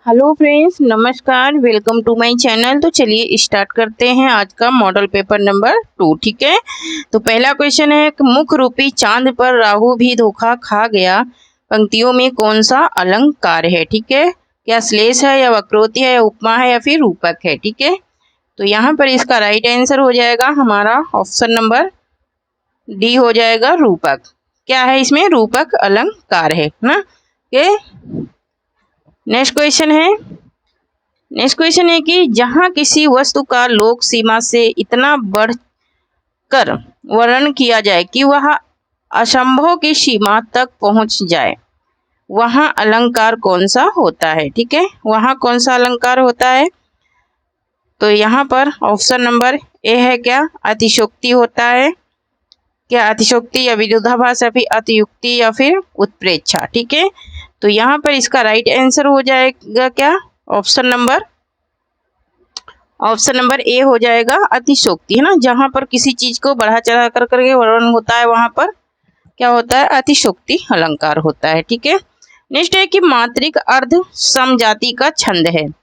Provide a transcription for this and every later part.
Hello friends, नमस्कार, welcome to my channel. तो चलिए स्टार्ट करते हैं आज का मॉडल पेपर नंबर 2। ठीक है, तो पहला क्वेश्चन है, मुख रूपी चांद पर राहु भी धोखा खा गया, पंक्तियों में कौन सा अलंकार है। ठीक है, क्या श्लेष है या वक्रोक्ति है या उपमा है या फिर रूपक है। ठीक है, तो यहाँ पर इसका राइट आंसर हो जाएगा हमारा ऑप्शन नंबर डी हो जाएगा, रूपक। क्या है इसमें, रूपक अलंकार है ना। नेक्स्ट क्वेश्चन है कि जहां किसी वस्तु का लोक सीमा से इतना बढ़कर वर्णन किया जाए कि वह असंभव की सीमा तक पहुंच जाए, वहां अलंकार कौन सा होता है। ठीक है, वहां कौन सा अलंकार होता है। तो यहाँ पर ऑप्शन नंबर ए है, क्या अतिशयोक्ति होता है। क्या अतिशयोक्ति या विरोधाभास या फिर अतियुक्ति या फिर उत्प्रेक्षा। ठीक है, तो यहाँ पर इसका राइट आंसर हो जाएगा क्या, ऑप्शन नंबर ए हो जाएगा, अतिशयोक्ति, है ना। जहां पर किसी चीज को बढ़ा चढ़ा कर करके वर्णन होता है, वहां पर क्या होता है, अतिशयोक्ति अलंकार होता है। ठीक है, नेक्स्ट है कि मात्रिक अर्ध समजाति का छंद है।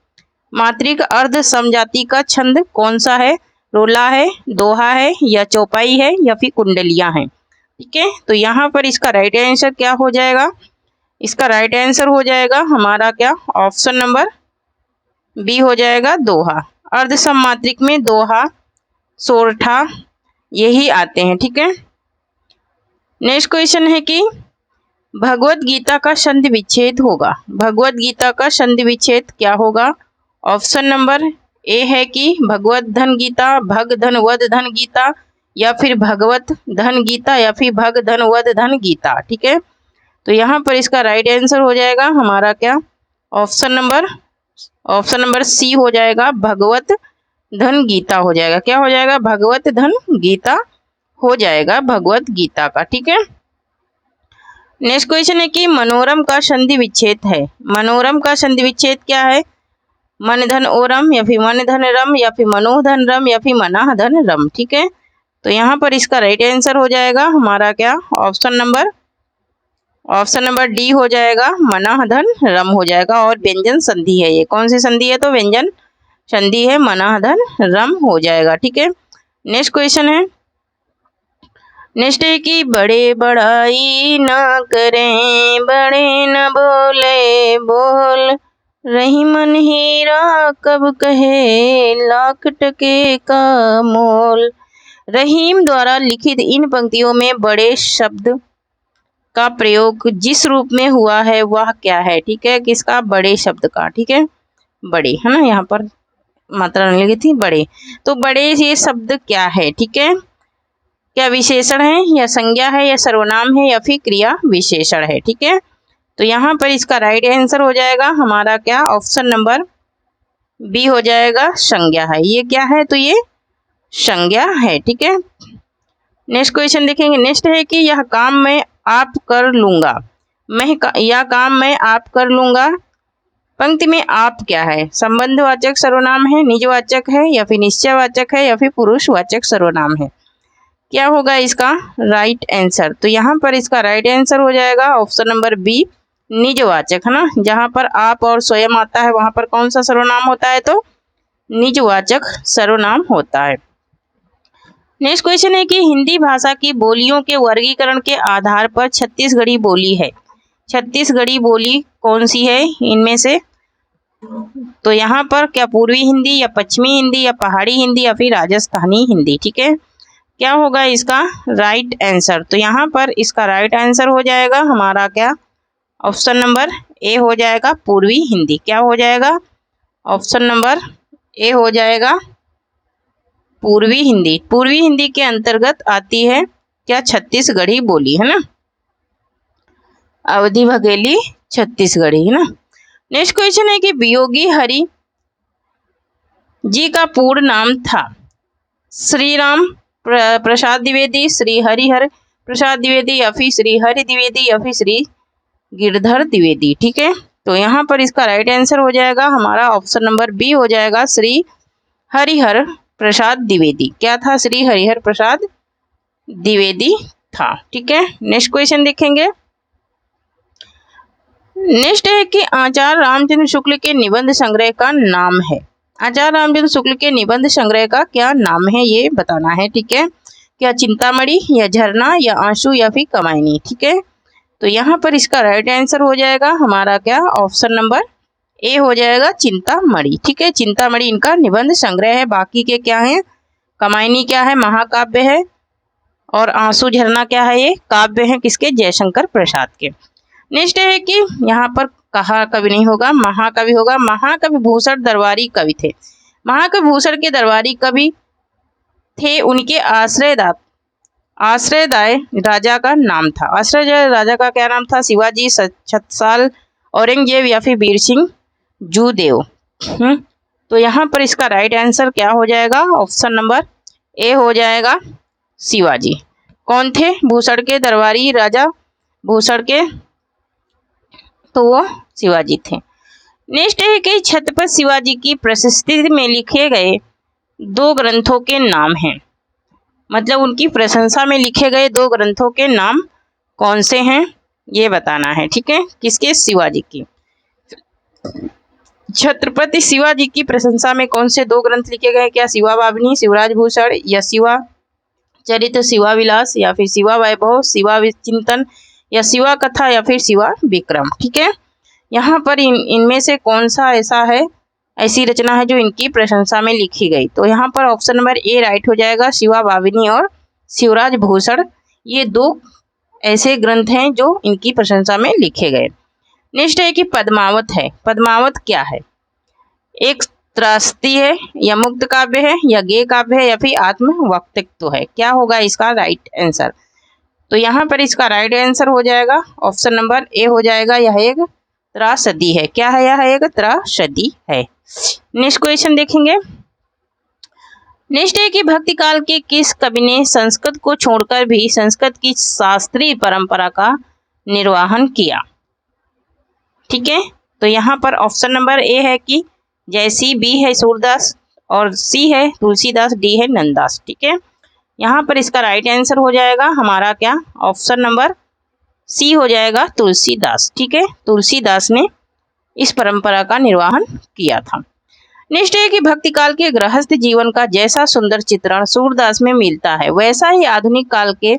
मात्रिक अर्ध समजाति का छंद कौन सा है, रोला है, दोहा है या चौपाई है या फिर कुंडलियां हैं। ठीक है, तो यहाँ पर इसका राइट आंसर क्या हो जाएगा, इसका राइट आंसर हो जाएगा हमारा क्या, ऑप्शन नंबर बी हो जाएगा, दोहा। अर्ध सममात्रिक में दोहा, सोरठा यही आते हैं। ठीक है, नेक्स्ट क्वेश्चन है कि भगवत गीता का संधि विच्छेद होगा। भगवत गीता का संधि विच्छेद क्या होगा। ऑप्शन नंबर ए है कि भगवत धन गीता, भग धन वद धन गीता या फिर भगवत धन गीता या फिर भग धन वद धन गीता। ठीक है, तो यहाँ पर इसका राइट आंसर हो जाएगा हमारा क्या, ऑप्शन नंबर सी हो जाएगा, भगवत धन गीता हो जाएगा। क्या हो जाएगा, भगवत धन गीता हो जाएगा, भगवत गीता का। ठीक है, नेक्स्ट क्वेश्चन है कि मनोरम का संधि विच्छेद है। मनोरम का संधि विच्छेद क्या है, मन धन ओरम या फिर मन धन रम या फिर मनोधन रम या फिर मना धन रम। ठीक है, तो यहाँ पर इसका राइट आंसर हो जाएगा हमारा क्या, ऑप्शन नंबर डी हो जाएगा, मना धन रम हो जाएगा। और व्यंजन संधि है, ये कौन सी संधि है, तो व्यंजन संधि है, मना धन रम हो जाएगा। ठीक है, नेक्स्ट क्वेश्चन है, नेक्स्ट है कि बड़े बड़ाई न करें, बड़े न बोले बोल, रही मन हीरा कब कहे, लाख टके का मोल। रहीम द्वारा लिखित इन पंक्तियों में बड़े शब्द का प्रयोग जिस रूप में हुआ है वह क्या है। ठीक है, किसका, बड़े शब्द का। ठीक है, बड़े, है ना, यहाँ पर मात्रा नहीं लगी थी, बड़े। तो बड़े ये शब्द क्या है। ठीक है, क्या विशेषण है या संज्ञा है या सर्वनाम है या फिर क्रिया विशेषण है। ठीक है, तो यहाँ पर इसका राइट आंसर हो जाएगा हमारा क्या, ऑप्शन नंबर बी हो जाएगा, संज्ञा है। ये क्या है, तो ये संज्ञा है। ठीक है, नेक्स्ट क्वेश्चन देखेंगे। नेक्स्ट है कि यह काम मैं आप कर लूंगा, यह काम मैं आप कर लूंगा। पंक्ति में आप क्या है, संबंधवाचक सर्वनाम है, निजवाचक है या फिर निश्चयवाचक है या फिर पुरुषवाचक सर्वनाम है। क्या होगा इसका राइट आंसर, तो यहाँ पर इसका राइट आंसर हो जाएगा ऑप्शन नंबर बी, निजवाचक, है ना। जहाँ पर आप और स्वयं आता है वहां पर कौन सा सर्वनाम होता है, तो निजवाचक सर्वनाम होता है। नेक्स्ट क्वेश्चन है कि हिंदी भाषा की बोलियों के वर्गीकरण के आधार पर छत्तीसगढ़ी बोली है। छत्तीसगढ़ी बोली कौन सी है इनमें से, तो यहाँ पर क्या पूर्वी हिंदी या पश्चिमी हिंदी या पहाड़ी हिंदी या फिर राजस्थानी हिंदी। ठीक है, क्या होगा इसका राइट आंसर, तो यहाँ पर इसका राइट आंसर हो जाएगा हमारा क्या, ऑप्शन नंबर ए हो जाएगा, पूर्वी हिंदी। क्या हो जाएगा, ऑप्शन नंबर ए हो जाएगा, पूर्वी हिंदी। पूर्वी हिंदी के अंतर्गत आती है क्या, छत्तीसगढ़ी बोली, है ना, अवधि बघेली छत्तीसगढ़ी, है ना। नेक्स्ट क्वेश्चन है कि वियोगी हरि जी का पूर्ण नाम था श्री राम प्रसाद द्विवेदी, श्री हरिहर प्रसाद द्विवेदी या फिर श्री हरि द्विवेदी या फिर श्री गिरधर द्विवेदी। ठीक है, तो यहाँ पर इसका राइट आंसर हो जाएगा हमारा ऑप्शन नंबर बी हो जाएगा, श्री हरिहर प्रसाद द्विवेदी। क्या था, श्री हरिहर प्रसाद द्विवेदी था। ठीक है, नेक्स्ट क्वेश्चन देखेंगे। नेक्स्ट है कि आचार्य रामचंद्र शुक्ल के निबंध संग्रह का नाम है। आचार्य रामचंद्र शुक्ल के निबंध संग्रह का क्या नाम है ये बताना है। ठीक है, क्या चिंतामणि या झरना या आंसू या फिर कमायनी। ठीक है, तो यहाँ पर इसका राइट आंसर हो जाएगा हमारा क्या, ऑप्शन नंबर ए हो जाएगा चिंतामणि। ठीक है, चिंतामणि इनका निबंध संग्रह है। बाकी के क्या है, कमायनी क्या है, महाकाव्य है, और आंसू झरना क्या है, ये काव्य है किसके, जयशंकर प्रसाद के। नेक्स्ट है कि यहाँ पर कहा कवि नहीं होगा, महाकवि होगा। महाकवि भूषण दरबारी कवि थे। महाकवि भूषण के दरबारी कवि थे, उनके आश्रयदाय राजा का नाम था। आश्रयदाय राजा का क्या नाम था, शिवाजी, छत्रसाल, औरंगजेब या फिर वीर सिंह जूदेव। तो यहाँ पर इसका राइट आंसर क्या हो जाएगा, ऑप्शन नंबर ए हो जाएगा शिवाजी। कौन थे भूषण के दरबारी राजा, भूषण के, तो वो शिवाजी थे। नेक्स्ट है कि छत्रपति शिवाजी की प्रशस्ति में लिखे गए 2 ग्रंथों के नाम हैं। मतलब उनकी प्रशंसा में लिखे गए 2 ग्रंथों के नाम कौन से हैं ये बताना है। ठीक है, किसके, शिवाजी की। छत्रपति शिवाजी की प्रशंसा में कौन से 2 ग्रंथ लिखे गए, क्या शिवा भाविनी, शिवराज भूषण, या शिवा चरित्र, शिवा विलास, या फिर शिवा वैभव, शिवा चिंतन, या शिवा कथा, या फिर शिवा विक्रम। ठीक है, यहाँ पर इनमें से कौन सा ऐसी रचना है जो इनकी प्रशंसा में लिखी गई। तो यहाँ पर ऑप्शन नंबर ए राइट हो जाएगा, शिवा भाविनी और शिवराज भूषण, ये 2 ऐसे ग्रंथ हैं जो इनकी प्रशंसा में लिखे गए। नेक्स्ट है कि पद्मावत है। पद्मावत क्या है, एक त्रासदी है, या मुक्त काव्य है, या गेय काव्य है, या फिर आत्म वक्तृत्व है। क्या होगा इसका राइट आंसर, तो यहाँ पर इसका राइट आंसर हो जाएगा ऑप्शन नंबर ए हो जाएगा, यह एक त्रासदी है। क्या है, यह एक त्रासदी है। नेक्स्ट क्वेश्चन देखेंगे। नेक्स्ट है कि भक्ति काल के किस कवि ने संस्कृत को छोड़कर भी संस्कृत की शास्त्रीय परंपरा का निर्वहन किया। ठीक है, तो यहाँ पर ऑप्शन नंबर ए है कि जयसी, बी है सूरदास, और सी है तुलसीदास, डी है नंददास। ठीक है, यहाँ पर इसका राइट आंसर हो जाएगा हमारा क्या, ऑप्शन नंबर सी हो जाएगा तुलसीदास। ठीक है, तुलसीदास ने इस परंपरा का निर्वहन किया था। नेक्स्ट है कि भक्ति काल के गृहस्थ जीवन का जैसा सुंदर चित्रण सूरदास में मिलता है वैसा ही आधुनिक काल के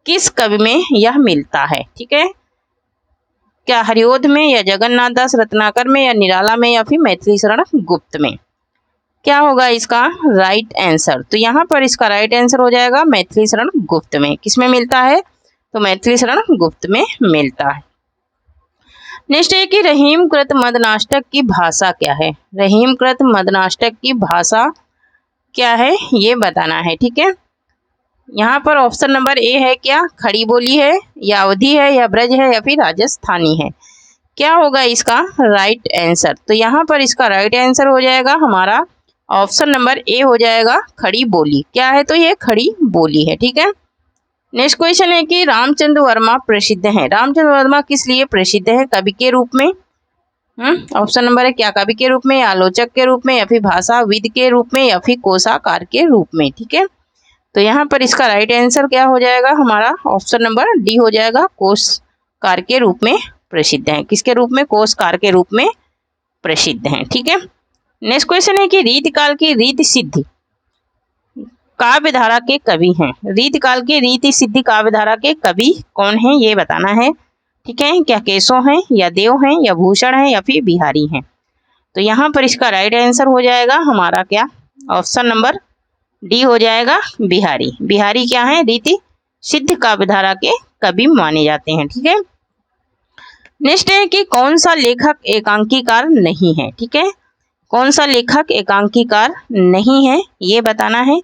किस कवि में यह मिलता है। ठीक है, क्या हरिओध में, या जगन्नाथ दास रत्नाकर में, या निराला में, या फिर मैथिली शरण गुप्त में। क्या होगा इसका राइट आंसर, तो यहाँ पर इसका राइट आंसर हो जाएगा मैथिली शरण गुप्त में। किसमें मिलता है, तो मैथिली शरण गुप्त में मिलता है। नेक्स्ट है कि रहीम कृत मदनाष्टक की भाषा क्या है। रहीम कृत मदनाष्टक की भाषा क्या है ये बताना है। ठीक है, यहाँ पर ऑप्शन नंबर ए है क्या, खड़ी बोली है, या अवधी है, या ब्रज है, या फिर राजस्थानी है। क्या होगा इसका राइट आंसर, तो यहाँ पर इसका राइट आंसर हो जाएगा हमारा ऑप्शन नंबर ए हो जाएगा खड़ी बोली। क्या है, तो ये खड़ी बोली है। ठीक है, नेक्स्ट क्वेश्चन है कि रामचंद्र वर्मा प्रसिद्ध हैं। रामचंद्र वर्मा किस लिए प्रसिद्ध है, कवि के रूप में, ऑप्शन नंबर है क्या, कवि के रूप में, या आलोचक के रूप में, या फिर भाषाविद के रूप में, या फिर कोशाकार के रूप में। ठीक है, तो यहाँ पर इसका राइट आंसर क्या हो जाएगा हमारा ऑप्शन नंबर डी हो जाएगा, कोशकार के रूप में प्रसिद्ध हैं। किसके रूप में, कोशकार के रूप में प्रसिद्ध हैं। ठीक है, नेक्स्ट क्वेश्चन है कि रीतिकाल की रीति सिद्धि काव्यधारा के कवि हैं। रीतिकाल के रीति सिद्धि काव्यधारा के कवि कौन हैं ये बताना है। ठीक है, क्या केशव हैं, या देव हैं, या भूषण हैं, या फिर बिहारी हैं। तो यहाँ पर इसका राइट आंसर हो जाएगा हमारा क्या, ऑप्शन नंबर डी हो जाएगा बिहारी। बिहारी क्या है, रीति सिद्ध काव्यधारा के कवि माने जाते हैं। ठीक है, नेक्स्ट है कि कौन सा लेखक एकांकीकार नहीं है। ठीक है, कौन सा लेखक एकांकीकार नहीं है ये बताना है।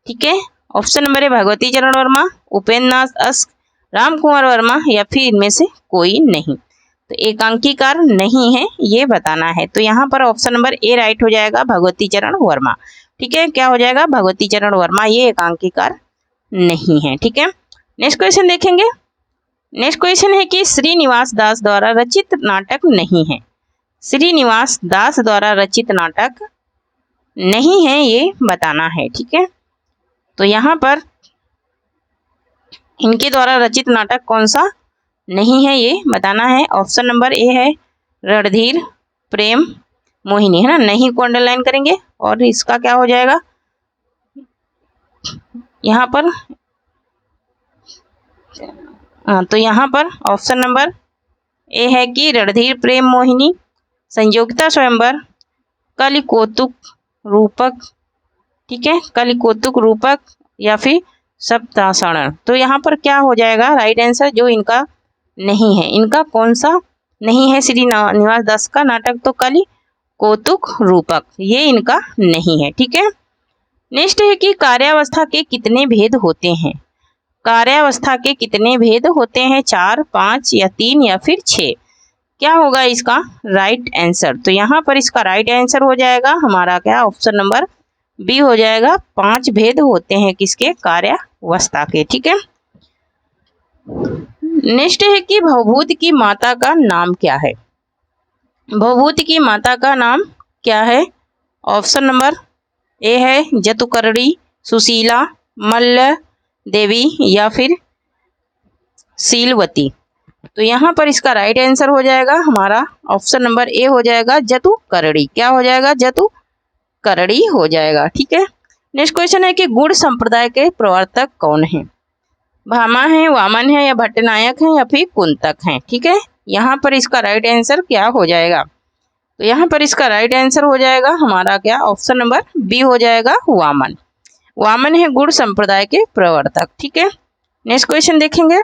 ठीक है, ऑप्शन नंबर है भगवती चरण वर्मा, उपेंद्र नाथ अश्क, राम कुमार वर्मा, या फिर इनमें से कोई नहीं। तो एकांकीकार नहीं है ये बताना है। तो यहाँ पर ऑप्शन नंबर ए राइट हो जाएगा भगवती चरण वर्मा। ठीक है, क्या हो जाएगा, भगवती चरण वर्मा ये एकांकीकार नहीं है। ठीक है, नेक्स्ट क्वेश्चन देखेंगे। नेक्स्ट क्वेश्चन है कि श्रीनिवास दास द्वारा रचित नाटक नहीं है। श्रीनिवास दास द्वारा रचित नाटक नहीं है ये बताना है। ठीक है, तो यहाँ पर इनके द्वारा रचित नाटक कौन सा नहीं है ये बताना है। ऑप्शन नंबर ए है रणधीर प्रेम मोहिनी, है ना, नहीं को अंडरलाइन करेंगे और इसका क्या हो जाएगा यहाँ पर, तो यहाँ पर ऑप्शन नंबर ए है कि रणधीर प्रेम मोहिनी, संयोगिता स्वयंवर, कलिकोतुक रूपक, ठीक है, कलिकोतुक रूपक या फिर सप्तासरण। तो यहाँ पर क्या हो जाएगा राइट आंसर जो इनका नहीं है, इनका कौन सा नहीं है श्रीनिवास दास का नाटक, तो कलिकोतुक रूपक ये इनका नहीं है, ठीक है। नेक्स्ट है कि कार्यावस्था के कितने भेद होते हैं, कार्यावस्था के कितने भेद होते हैं, 4, 5 या 3 या फिर 6, क्या होगा इसका राइट आंसर। तो यहाँ पर इसका राइट आंसर हो जाएगा हमारा क्या ऑप्शन नंबर बी हो जाएगा, 5 भेद होते हैं किसके कार्यावस्था के, ठीक है। नेक्स्ट है कि भवभूति की माता का नाम क्या है, भवभूति की माता का नाम क्या है, ऑप्शन नंबर ए है जतुकर्णी, सुशीला, मल्ल देवी या फिर शीलवती। तो यहाँ पर इसका राइट आंसर हो जाएगा हमारा ऑप्शन नंबर ए हो जाएगा जतुकर्णी, क्या हो जाएगा जतुकर्णी हो जाएगा, ठीक है। नेक्स्ट क्वेश्चन है कि गुण संप्रदाय के प्रवर्तक कौन है, भामा है, वामन है या भट्टनायक है या फिर कुंतक है, ठीक है। यहाँ पर इसका राइट आंसर क्या हो जाएगा, तो यहाँ पर इसका राइट आंसर हो जाएगा हमारा क्या ऑप्शन नंबर बी हो जाएगा वामन, वामन है गुण संप्रदाय के प्रवर्तक, ठीक है। नेक्स्ट क्वेश्चन देखेंगे।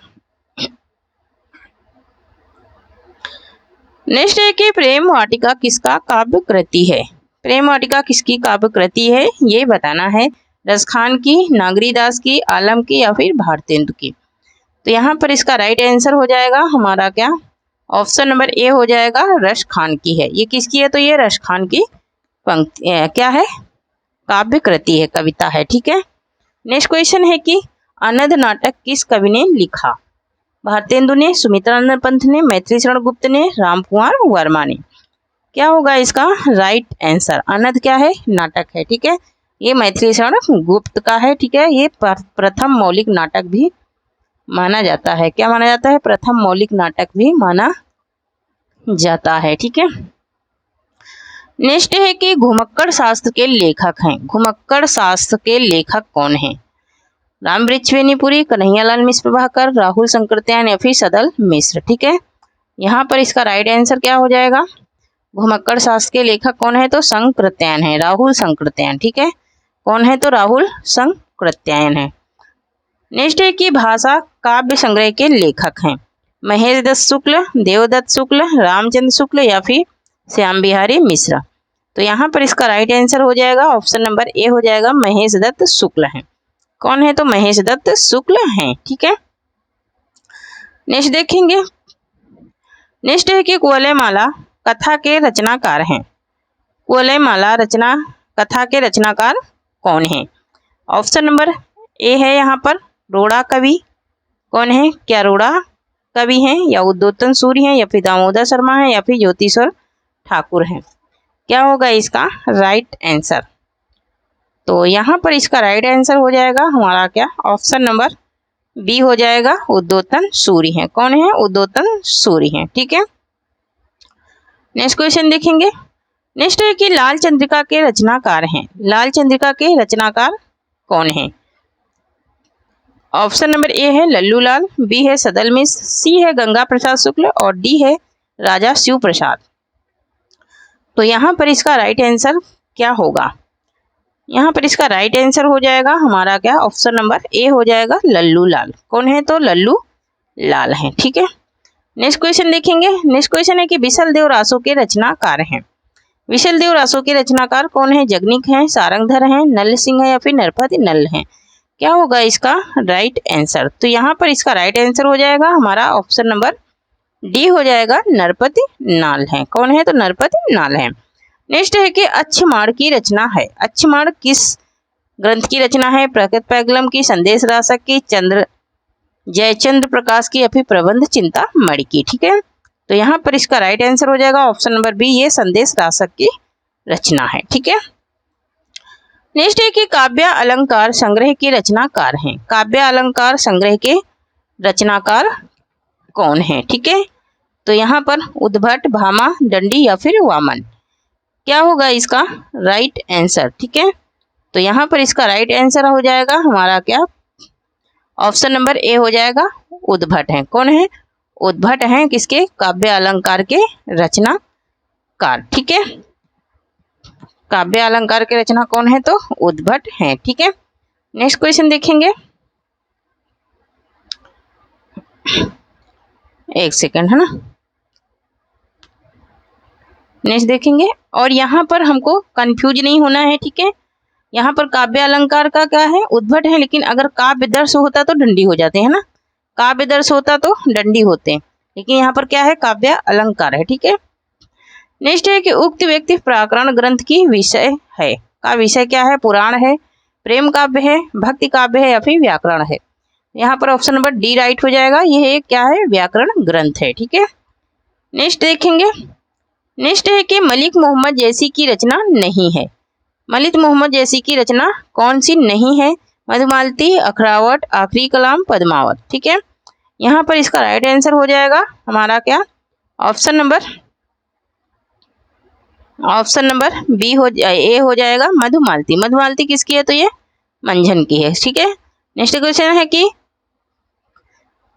नेक्स्ट है कि प्रेम वाटिका किसका काव्य कृति है, प्रेम वाटिका किसकी काव्य कृति है ये बताना है, रसखान की, नागरीदास की, आलम की या फिर भारतेंदु की। तो यहाँ पर इसका राइट आंसर हो जाएगा हमारा क्या ऑप्शन नंबर ए हो जाएगा रसखान की है, ये किसकी है, तो ये रसखान की पंक्ति क्या है काव्य कृति है, कविता है, ठीक है। नेक्स्ट क्वेश्चन है कि अनध नाटक किस कवि ने लिखा, भारतेंदु ने, सुमित्रानंद पंत ने, मैथिली शरण गुप्त ने, रामकुमार वर्मा ने, क्या होगा इसका राइट आंसर। अनध क्या है नाटक है, ठीक है, ये मैथिली शरण गुप्त का है, ठीक है। ये प्रथम मौलिक नाटक भी माना जाता है, क्या माना जाता है, प्रथम मौलिक नाटक भी माना जाता है, ठीक है। नेक्स्ट है कि घुमक्कड़ शास्त्र के लेखक हैं, घुमक्कड़ शास्त्र के लेखक कौन हैं, रामवृक्ष बेनीपुरी, कन्हैयालाल मिश्र प्रभाकर, राहुल संकृत्यायन या फिर सदल मिश्र, ठीक है। यहाँ पर इसका राइट आंसर क्या हो जाएगा, घुमक्कड़ शास्त्र के लेखक कौन है, तो संकृत्यायन है, राहुल संकृत्यायन, ठीक है, कौन है तो राहुल संकृत्यायन है। नेक्स्ट है कि भाषा काव्य संग्रह के लेखक हैं, महेश दत्त शुक्ल, देवदत्त शुक्ल, रामचंद्र शुक्ल या फिर श्याम बिहारी मिश्रा। तो यहाँ पर इसका राइट आंसर हो जाएगा ऑप्शन नंबर ए हो जाएगा महेश दत्त शुक्ल है, कौन है तो महेश दत्त शुक्ल हैं, ठीक है। नेक्स्ट देखेंगे। नेक्स्ट है कि कुवलयमाला कथा के रचनाकार हैं, कुवलयमाला रचना कथा के रचनाकार कौन है, ऑप्शन नंबर ए है यहाँ पर रोड़ा कवि, कौन है क्या रोड़ा कवि हैं या उद्योतन सूर्य हैं या फिर दामोदर शर्मा है या फिर ज्योतिश्वर ठाकुर हैं, क्या होगा इसका राइट आंसर। तो यहाँ पर इसका राइट आंसर हो जाएगा हमारा क्या ऑप्शन नंबर बी हो जाएगा उद्योतन सूर्य हैं, कौन है उद्योतन सूर्य हैं, ठीक है। नेक्स्ट क्वेश्चन देखेंगे। नेक्स्ट है कि लाल चंद्रिका के रचनाकार हैं, लाल चंद्रिका के रचनाकार कौन है, ऑप्शन नंबर ए है लल्लू लाल, बी है सदल मिश्र, सी है गंगा प्रसाद शुक्ल और डी है राजा शिव प्रसाद। तो यहाँ पर इसका राइट आंसर क्या होगा, यहाँ पर इसका राइट आंसर हो जाएगा हमारा क्या ऑप्शन नंबर ए हो जाएगा लल्लू लाल, कौन है तो लल्लू लाल है, ठीक है। नेक्स्ट क्वेश्चन देखेंगे। नेक्स्ट क्वेश्चन है कि विशल देव रासों के रचनाकार हैं, विशल देव रासों के रचनाकार कौन है, जगनिक हैं, सारंगधर हैं, नल सिंह है या फिर नरपति नल हैं, क्या होगा इसका राइट आंसर। तो यहाँ पर इसका राइट आंसर हो जाएगा हमारा ऑप्शन नंबर डी हो जाएगा नरपति नाल है, कौन है तो नरपति नाल है। नेक्स्ट है कि अच्छमाड़ की रचना है, अच्छमाड़ किस ग्रंथ की रचना है, प्रकृत पैगलम की, संदेश रासक की, जयचंद्र प्रकाश की या फिर प्रबंध चिंतामणि की, ठीक है। तो यहाँ पर इसका राइट आंसर हो जाएगा ऑप्शन नंबर बी, ये संदेश रासक की रचना है, ठीक है। नेक्स्ट है कि काव्य अलंकार संग्रह के रचनाकार हैं, काव्य अलंकार संग्रह के रचनाकार कौन है? ठीक है, तो यहाँ पर उद्भट, भामा, दंडी या फिर वामन, क्या होगा इसका राइट आंसर? ठीक है, तो यहाँ पर इसका राइट आंसर हो जाएगा हमारा क्या? ऑप्शन नंबर ए हो जाएगा, उद्भट है। कौन है? उद्भट हैं किसके? काव्य अलंकार के रचनाकार। ठीक है, काव्य अलंकार के रचना कौन है? तो उद्भट हैं। ठीक है, नेक्स्ट क्वेश्चन देखेंगे, एक सेकंड है ना, नेक्स्ट देखेंगे। और यहाँ पर हमको कंफ्यूज नहीं होना है। ठीक है, यहाँ पर काव्य अलंकार का क्या है? उद्भट है, लेकिन अगर काव्य दर्श होता तो दंडी हो जाते हैं ना, काव्य दर्श होता तो दंडी होते हैं, लेकिन यहाँ पर क्या है? काव्य अलंकार है। ठीक है, नेक्स्ट है कि उक्त व्यक्ति प्राकरण ग्रंथ की विषय है, का विषय क्या है? पुराण है, प्रेम काव्य है, भक्ति काव्य है या फिर व्याकरण है? यहाँ पर ऑप्शन नंबर डी राइट हो जाएगा, यह क्या है? व्याकरण ग्रंथ है। ठीक है, नेक्स्ट देखेंगे, नेक्स्ट है कि मलिक मोहम्मद जैसी की रचना नहीं है। मलिक मोहम्मद जैसी की रचना कौन सी नहीं है? मधुमालती, अखरावट, आखिरी कलाम, पद्मावत। ठीक है, यहाँ पर इसका राइट आंसर हो जाएगा हमारा क्या? ऑप्शन नंबर बी ए हो जाएगा, मधुमालती। मधुमालती किसकी है? तो ये मंझन की है। ठीक है, नेक्स्ट क्वेश्चन है कि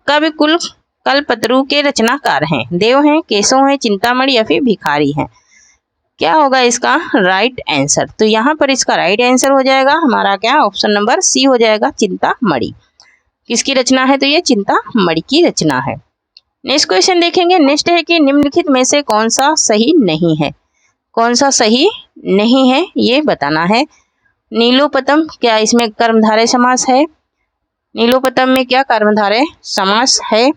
कवि कुल कल्पतरु के रचनाकार हैं, देव हैं, केशव हैं, चिंतामणि या फिर भिखारी हैं? क्या होगा इसका राइट आंसर? तो यहाँ पर इसका राइट आंसर हो जाएगा हमारा क्या? ऑप्शन नंबर सी हो जाएगा, चिंतामणि। किसकी रचना है? तो ये चिंतामणि की रचना है। नेक्स्ट क्वेश्चन देखेंगे, नेक्स्ट है कि निम्नलिखित में से कौन सा सही नहीं है? कौन सा सही नहीं है ये बताना है। नीलोपतम, क्या इसमें कर्मधारय समास है? नीलोपतम में क्या कर्मधारय समास है?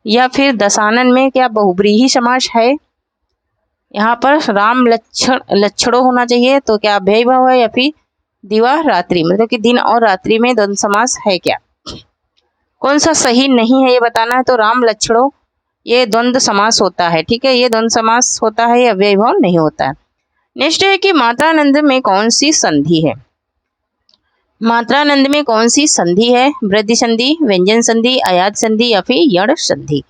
या फिर दशानन में क्या बहुब्रीहि समास है? यहाँ पर राम लक्षणों होना चाहिए, तो क्या अव्ययीभाव है या फिर दिवा रात्रि, मतलब कि दिन और रात्रि में द्वंद्व समास है क्या? कौन सा सही नहीं है ये बताना है। तो राम लक्षणों ये द्वंद्व समास होता है। ठीक है, ये द्वंद्व समास होता है, ये अव्ययीभाव नहीं होता है। नेक्स्ट है कि मात्रानंद में कौन सी संधि है? मात्रानंद में कौन सी संधि है? वृद्धि संधि, व्यंजन संधि, आयात संधि या फिर यण संधि?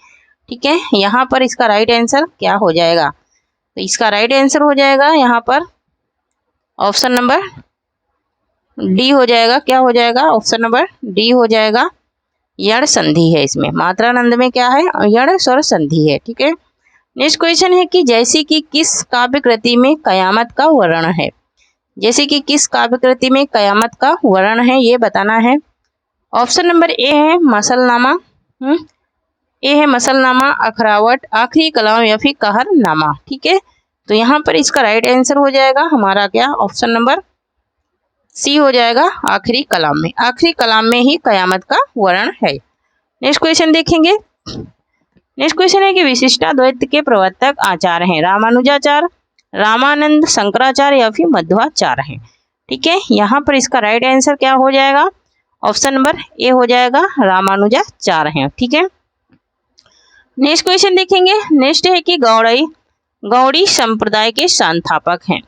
ठीक है, यहाँ पर इसका राइट आंसर क्या हो जाएगा? तो इसका राइट आंसर हो जाएगा यहाँ पर ऑप्शन नंबर डी हो जाएगा। क्या हो जाएगा? ऑप्शन नंबर डी हो जाएगा, यण संधि है इसमें। मात्रानंद में क्या है? यण स्वर संधि है। ठीक है, नेक्स्ट क्वेश्चन है कि जैसे कि किस काव्य कृति में कयामत का वर्णन है? जैसे कि किस काव्य कृति में कयामत का वर्णन है ये बताना है। ऑप्शन नंबर ए है मसलनामा, ए है मसलनामा, अखरावट, आखिरी कलाम या फिर कहरनामा। ठीक है, तो यहाँ पर इसका राइट आंसर हो जाएगा हमारा क्या? ऑप्शन नंबर सी हो जाएगा, आखिरी कलाम में। आखिरी कलाम में ही कयामत का वर्णन है। नेक्स्ट क्वेश्चन देखेंगे, नेक्स्ट क्वेश्चन है कि विशिष्टाद्वैत के प्रवर्तक आचार्य हैं, रामानुजाचार्य, रामानंद, शंकराचार्य या फिर मध्वाचार्य हैं? ठीक है, यहाँ पर इसका राइट आंसर क्या हो जाएगा? ऑप्शन नंबर ए हो जाएगा, रामानुजाचार्य हैं। ठीक है, नेक्स्ट क्वेश्चन देखेंगे, नेक्स्ट है कि गौड़ी संप्रदाय के संस्थापक हैं।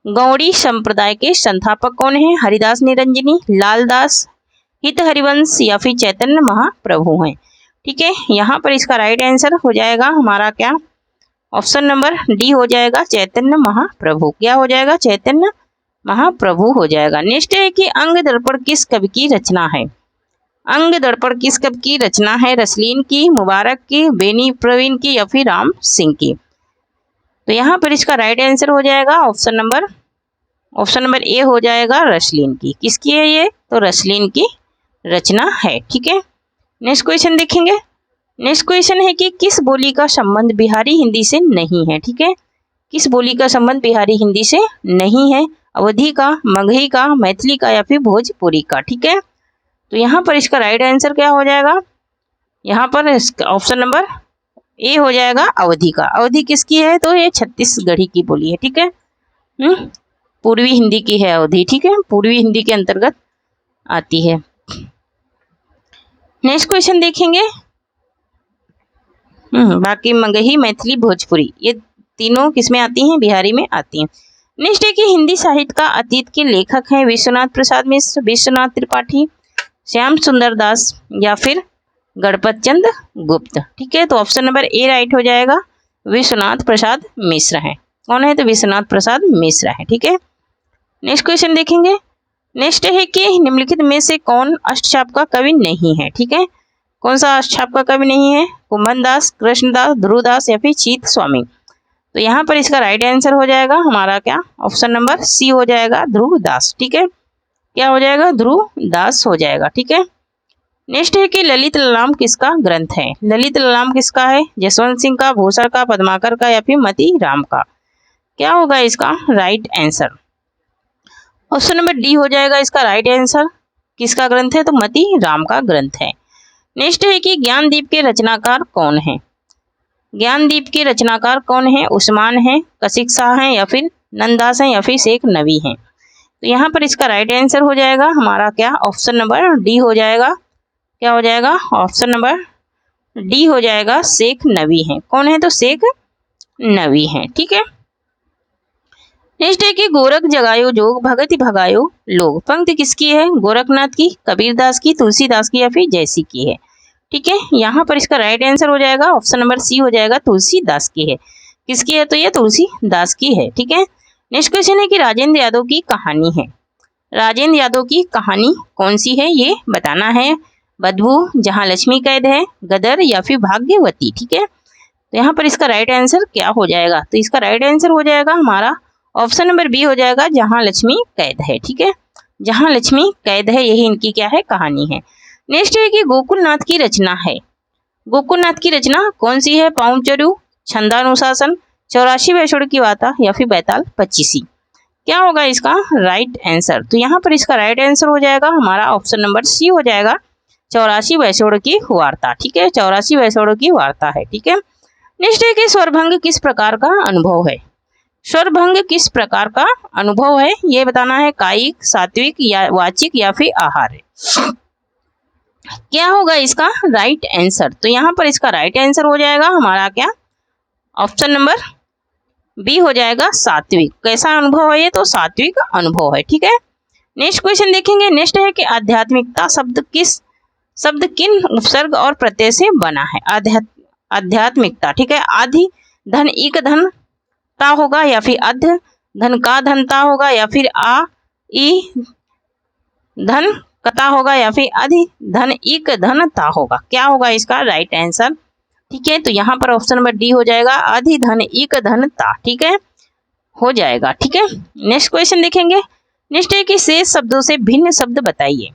गौड़ी संप्रदाय के संस्थापक कौन है? हरिदास निरंजनी, लालदास, हित हरिवंश या फिर चैतन्य महाप्रभु हैं? ठीक है, यहाँ पर इसका राइट आंसर हो जाएगा हमारा क्या? ऑप्शन नंबर डी हो जाएगा, चैतन्य महाप्रभु। क्या हो जाएगा? चैतन्य महाप्रभु हो जाएगा। नेक्स्ट है कि अंग दर्पण किस कवि की रचना है? अंग दर्पण किस कवि की रचना है? रसलीन की, मुबारक की, बेनी प्रवीण की या फिर राम सिंह की? तो यहाँ पर इसका राइट आंसर हो जाएगा ऑप्शन नंबर ए हो जाएगा, रसलीन की। किसकी है ये? तो रसलीन की रचना है। ठीक है, नेक्स्ट क्वेश्चन देखेंगे, नेक्स्ट क्वेश्चन है कि किस बोली का संबंध बिहारी हिंदी से नहीं है? ठीक है, किस बोली का संबंध बिहारी हिंदी से नहीं है? अवधी का, मगही का, मैथिली का या फिर भोजपुरी का? ठीक है, तो यहाँ पर इसका राइट आंसर क्या हो जाएगा? यहाँ पर ऑप्शन नंबर ए हो जाएगा, अवधी का। अवधी किसकी है? तो ये छत्तीसगढ़ी की बोली है। ठीक है, पूर्वी हिंदी की है अवधी। ठीक है, पूर्वी हिंदी के अंतर्गत आती है। नेक्स्ट क्वेश्चन देखेंगे, बाकी मगही, मैथिली, भोजपुरी ये तीनों किसमें आती हैं? बिहारी में आती हैं। नेक्स्ट है कि हिंदी साहित्य का अतीत के लेखक हैं विश्वनाथ प्रसाद मिश्र, विश्वनाथ त्रिपाठी, श्याम सुंदर दास या फिर गणपत चंद्र गुप्त। ठीक है, तो ऑप्शन नंबर ए राइट हो जाएगा, विश्वनाथ प्रसाद मिश्र है। कौन है? तो विश्वनाथ प्रसाद मिश्र है। ठीक है, नेक्स्ट क्वेश्चन देखेंगे। नेक्स्ट है कि निम्नलिखित में से कौन अष्टछाप का कवि नहीं है? ठीक है, कौन सा अष्टछाप का कवि नहीं है? कुंभन दास, कृष्णदास, ध्रुवदास या फिर चीत स्वामी। तो यहाँ पर इसका राइट आंसर हो जाएगा हमारा क्या? ऑप्शन नंबर सी हो जाएगा, ध्रुवदास। ठीक है, क्या हो जाएगा? ध्रुवदास हो जाएगा। ठीक है, नेक्स्ट है कि ललित ललाम किसका ग्रंथ है? ललित ललाम किसका है? जसवंत सिंह का, भूसर का, पद्माकर का या फिर मती राम का? क्या होगा इसका right answer? Option number D हो जाएगा इसका राइट आंसर। किसका ग्रंथ है? तो मती राम का ग्रंथ है। नेक्स्ट है कि ज्ञानदीप के रचनाकार कौन है? ज्ञानदीप के रचनाकार कौन है? उस्मान है, कशिक शाह है या फिर नंददास है या फिर शेख नबी है? तो यहाँ पर इसका राइट आंसर हो जाएगा हमारा क्या? ऑप्शन नंबर डी हो जाएगा। क्या हो जाएगा? ऑप्शन नंबर डी हो जाएगा, शेख नबी है। कौन है? तो शेख नबी है। ठीक है, नेक्स्ट है कि गोरख जगायो जोग भगति भगायो लोग, पंक्ति किसकी है? गोरखनाथ की, कबीरदास की, तुलसीदास की या फिर जयसी की है? ठीक है, यहाँ पर इसका राइट आंसर हो जाएगा ऑप्शन नंबर सी हो जाएगा, तुलसीदास की है। किसकी है? तो ये तुलसीदास की है। ठीक है, नेक्स्ट क्वेश्चन है कि राजेंद्र यादव की कहानी है। राजेंद्र यादव की कहानी कौन सी है ये बताना है। बदबू, जहाँ लक्ष्मी कैद है, गदर या फिर भाग्यवती। ठीक है, तो यहाँ पर इसका राइट आंसर क्या हो जाएगा? तो इसका राइट आंसर हो जाएगा हमारा ऑप्शन नंबर बी हो जाएगा, जहाँ लक्ष्मी कैद है। ठीक है, जहाँ लक्ष्मी कैद है यही इनकी क्या है? कहानी है। नेक्स्ट है कि गोकुलनाथ की रचना है। गोकुलनाथ की रचना कौन सी है? पाउंचरू, छंदानुशासन, 84 वैष्णव की वार्ता या फिर बैताल पच्चीसी? क्या होगा इसका राइट आंसर? तो यहाँ पर इसका राइट आंसर हो जाएगा हमारा ऑप्शन नंबर सी हो जाएगा, 84 वैष्णव की वार्ता। ठीक है, 84 वैष्णव की वार्ता है। ठीक है, नेक्स्ट है कि स्वरभंग किस प्रकार का अनुभव है? स्वरभंग किस प्रकार का अनुभव है ये बताना है। कायिक, सात्विक या वाचिक या फिर आहार? क्या होगा इसका राइट आंसर? तो यहाँ पर इसका राइट आंसर हो जाएगा हमारा क्या? ऑप्शन नंबर बी हो जाएगा, सात्विक। कैसा अनुभव है ये? तो सात्विक अनुभव है। ठीक है, नेक्स्ट क्वेश्चन देखेंगे। नेक्स्ट है कि आध्यात्मिकता शब्द किन उपसर्ग और प्रत्यय से बना है? आध्यात्मिकता। ठीक है, आधि धन इक धन ता होगा या फिर अध्य धन का धनता होगा या फिर आ ई धन कता होगा या फिर अधि धन इक धन ता होगा? क्या होगा इसका राइट आंसर? ठीक है, तो यहाँ पर ऑप्शन नंबर डी हो जाएगा, अधि धन इक धन ता। ठीक है, हो जाएगा। ठीक है, नेक्स्ट क्वेश्चन देखेंगे। नेक्स्ट है कि शेष शब्दों से भिन्न शब्द बताइए।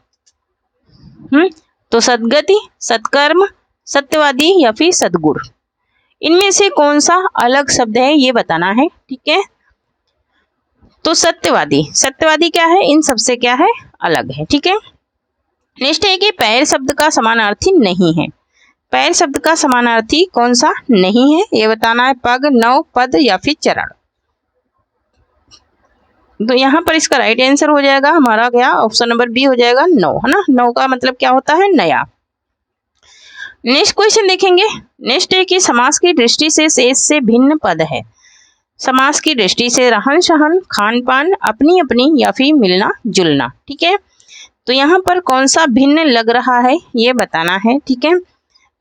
तो सद्गति, सत्कर्म, सत्यवादी या फिर सद्गुण, इनमें से कौन सा अलग शब्द है ये बताना है। ठीक है, तो सत्यवादी। सत्यवादी क्या है? इन सबसे क्या है? अलग है। ठीक है, नेक्स्ट है कि पैर शब्द का समानार्थी नहीं है। पैर शब्द का समानार्थी कौन सा नहीं है ये बताना है। पग, नौ, पद या फिर चरण? तो यहाँ पर इसका राइट आंसर हो जाएगा हमारा क्या? ऑप्शन नंबर बी हो जाएगा, नौ। है ना, नौ का मतलब क्या होता है? नया। नेक्स्ट क्वेश्चन देखेंगे। नेक्स्ट है कि समास की दृष्टि से शेष से भिन्न पद है। समास की दृष्टि से रहन सहन, खान पान, अपनी अपनी या फिर मिलना जुलना। ठीक है, तो यहाँ पर कौन सा भिन्न लग रहा है ये बताना है। ठीक है,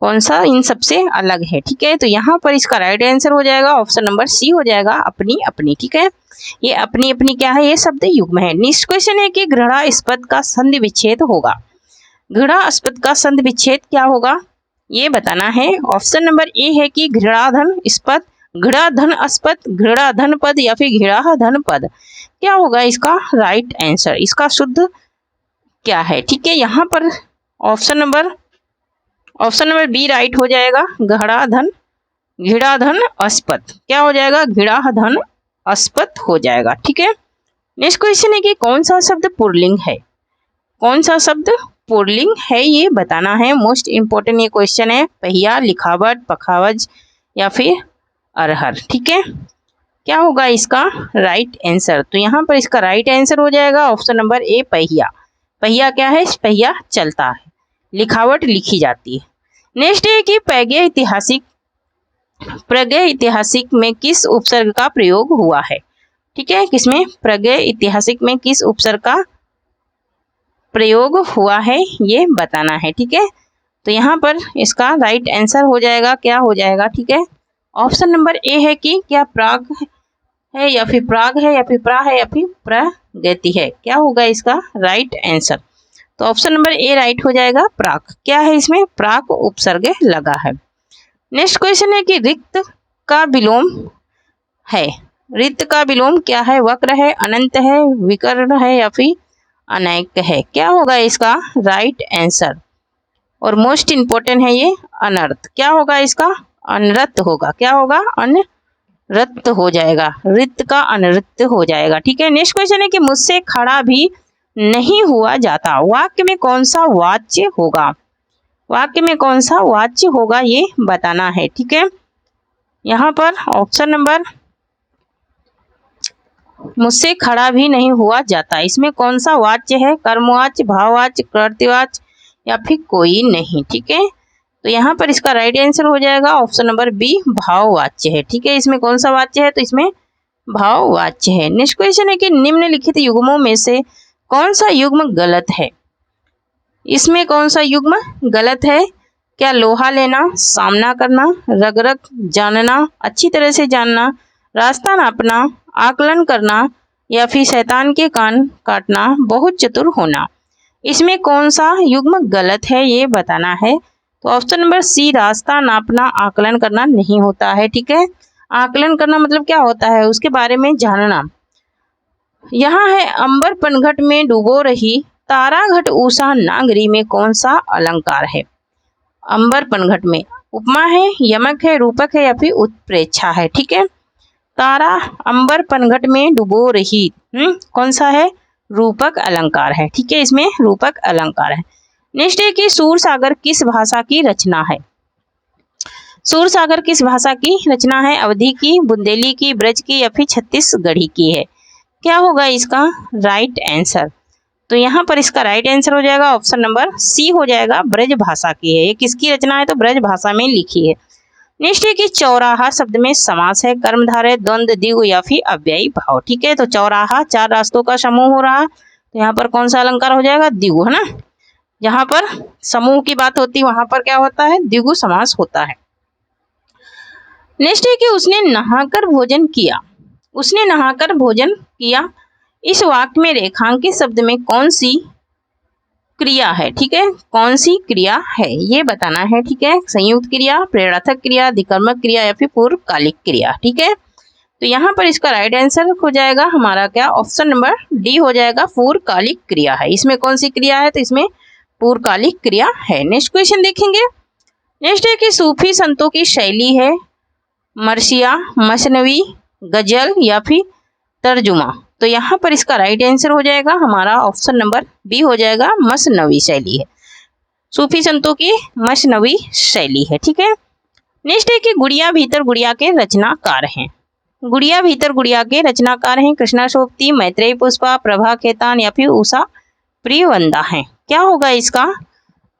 कौन सा इन सबसे अलग है? ठीक है, तो यहाँ पर इसका राइट आंसर हो जाएगा ऑप्शन नंबर सी हो जाएगा, अपनी अपनी। ठीक है, ये अपनी अपनी क्या है? ये शब्द युग्म है। नेक्स्ट क्वेश्चन है कि घृणास्पद का संधि विच्छेद होगा। घृणास्पद का संधि विच्छेद क्या होगा ये बताना है। ऑप्शन नंबर ए है कि घृणाधन स्पद, घृणाधन अस्पद, घृणाधन पद या फिर घृणाधन पद? क्या होगा इसका राइट आंसर? इसका शुद्ध क्या है? ठीक है, यहाँ पर ऑप्शन नंबर बी राइट हो जाएगा, घृणाधन अस्पद। क्या हो जाएगा? घृणाधन अस्पद हो जाएगा। ठीक है, नेक्स्ट क्वेश्चन है कि कौन सा शब्द पुल्लिंग है? कौन सा शब्द पुल्लिंग है ये बताना है। मोस्ट इंपोर्टेंट ये क्वेश्चन है। पहिया, लिखावट, पखावज या फिर अरहर? ठीक है, क्या होगा इसका राइट आंसर? तो यहाँ पर इसका राइट आंसर हो जाएगा ऑप्शन नंबर ए, पहिया। पहिया क्या है? पहिया चलता है, लिखावट लिखी जाती है। नेक्स्ट है कि प्रज्ञ ऐतिहासिक में किस उपसर्ग का प्रयोग हुआ है? ठीक है, किसमें? प्रज्ञ ऐतिहासिक में किस उपसर्ग का प्रयोग हुआ है ये बताना है। ठीक है, तो यहाँ पर इसका राइट आंसर हो जाएगा, क्या हो जाएगा, ठीक है, ऑप्शन नंबर ए है कि क्या प्राग है या फिर प्राग है या फिर प्रा है या फिर प्रगति है, क्या होगा इसका राइट आंसर। तो ऑप्शन नंबर ए राइट हो जाएगा, प्राक। क्या है इसमें, प्राक उपसर्ग लगा है। नेक्स्ट क्वेश्चन है कि रिक्त का विलोम है, रिक्त का विलोम क्या है, वक्र है, अनंत है, विकर्ण है या फिर अनैक है, क्या होगा इसका राइट आंसर। और मोस्ट इंपोर्टेंट है ये अनर्थ, क्या होगा इसका, अनर्थ होगा, क्या होगा, अनर्थ हो जाएगा, रिक्त का अनर्थ हो जाएगा, ठीक है। नेक्स्ट क्वेश्चन है कि मुझसे खड़ा भी नहीं हुआ जाता, वाक्य में कौन सा वाच्य होगा, वाक्य में कौन सा वाच्य होगा ये बताना है, ठीक है। यहाँ पर ऑप्शन नंबर मुझसे खड़ा भी नहीं हुआ जाता, इसमें कौन सा वाच्य है, कर्मवाच्य, भाववाच्य, कर्तृवाच्य या फिर कोई नहीं, ठीक है। तो यहाँ पर इसका राइट आंसर हो जाएगा ऑप्शन नंबर बी, भाववाच्य है, ठीक है। इसमें कौन सा वाच्य है, तो इसमें भाववाच्य है। नेक्स्ट क्वेश्चन है कि निम्नलिखित युग्मों में से कौन सा युग्म गलत है, इसमें कौन सा युग्म गलत है, क्या लोहा लेना, सामना करना, रग रग जानना, अच्छी तरह से जानना, रास्ता नापना, आकलन करना या फिर शैतान के कान काटना, बहुत चतुर होना, इसमें कौन सा युग्म गलत है ये बताना है। तो ऑप्शन नंबर सी, रास्ता नापना आकलन करना नहीं होता है, ठीक है। आकलन करना मतलब क्या होता है, उसके बारे में जानना। यहाँ है अंबर पनघट में डूबो रही, तारा घट उषा नागरी में कौन सा अलंकार है। अंबर पनघट में उपमा है, यमक है, रूपक है या फिर उत्प्रेक्षा है, ठीक है। तारा अंबर पनघट में डूबो रही, कौन सा है, रूपक अलंकार है, ठीक है, इसमें रूपक अलंकार है। नेक्स्ट है कि सूरसागर किस भाषा की रचना है, सूरसागर किस भाषा की रचना है, अवधी की, बुंदेली की, ब्रज की या फिर छत्तीसगढ़ी की है, क्या होगा इसका राइट आंसर। तो यहाँ पर इसका राइट आंसर हो जाएगा ऑप्शन नंबर सी हो जाएगा, ब्रज भाषा की है, ये किसकी रचना है, तो ब्रज भाषा में लिखी है। नेक्स्ट है कि चौराहा शब्द में समास है, कर्मधारय, द्वंद्व, द्विगु या फिर अव्ययी भाव, ठीक है। तो चौराहा चार रास्तों का समूह हो रहा, तो यहाँ पर कौन सा अलंकार हो जाएगा, द्विगु, है ना। जहाँ पर समूह की बात होती है वहां पर क्या होता है, द्विगु समास होता है। नेक्स्ट है कि उसने नहाकर भोजन किया, उसने नहाकर भोजन किया, इस वाक्य में रेखांकित शब्द में कौन सी क्रिया है, ठीक है, कौन सी क्रिया है ये बताना है, ठीक है। संयुक्त क्रिया, प्रेरणार्थक क्रिया, अधिकर्मक क्रिया या फिर पूर्वकालिक क्रिया, ठीक है। तो यहाँ पर इसका राइट आंसर हो जाएगा हमारा क्या, ऑप्शन नंबर डी हो जाएगा, पूर्वकालिक क्रिया है। इसमें कौन सी क्रिया है, तो इसमें पूर्वकालिक क्रिया है। नेक्स्ट क्वेश्चन देखेंगे। नेक्स्ट है कि सूफी संतों की शैली है मरसिया, मसनवी, गजल या फिर तर्जुमा, तो यहाँ पर इसका राइट आंसर हो जाएगा हमारा ऑप्शन नंबर बी हो जाएगा, मसनवी शैली है, सूफी संतों की मसनवी शैली है, ठीक है। नेक्स्ट है कि गुड़िया भीतर गुड़िया के रचनाकार हैं, गुड़िया भीतर गुड़िया के रचनाकार हैं कृष्णा सोबती, मैत्रेयी पुष्पा, प्रभा खेतान या फिर उषा प्रियवंदा हैं, क्या होगा इसका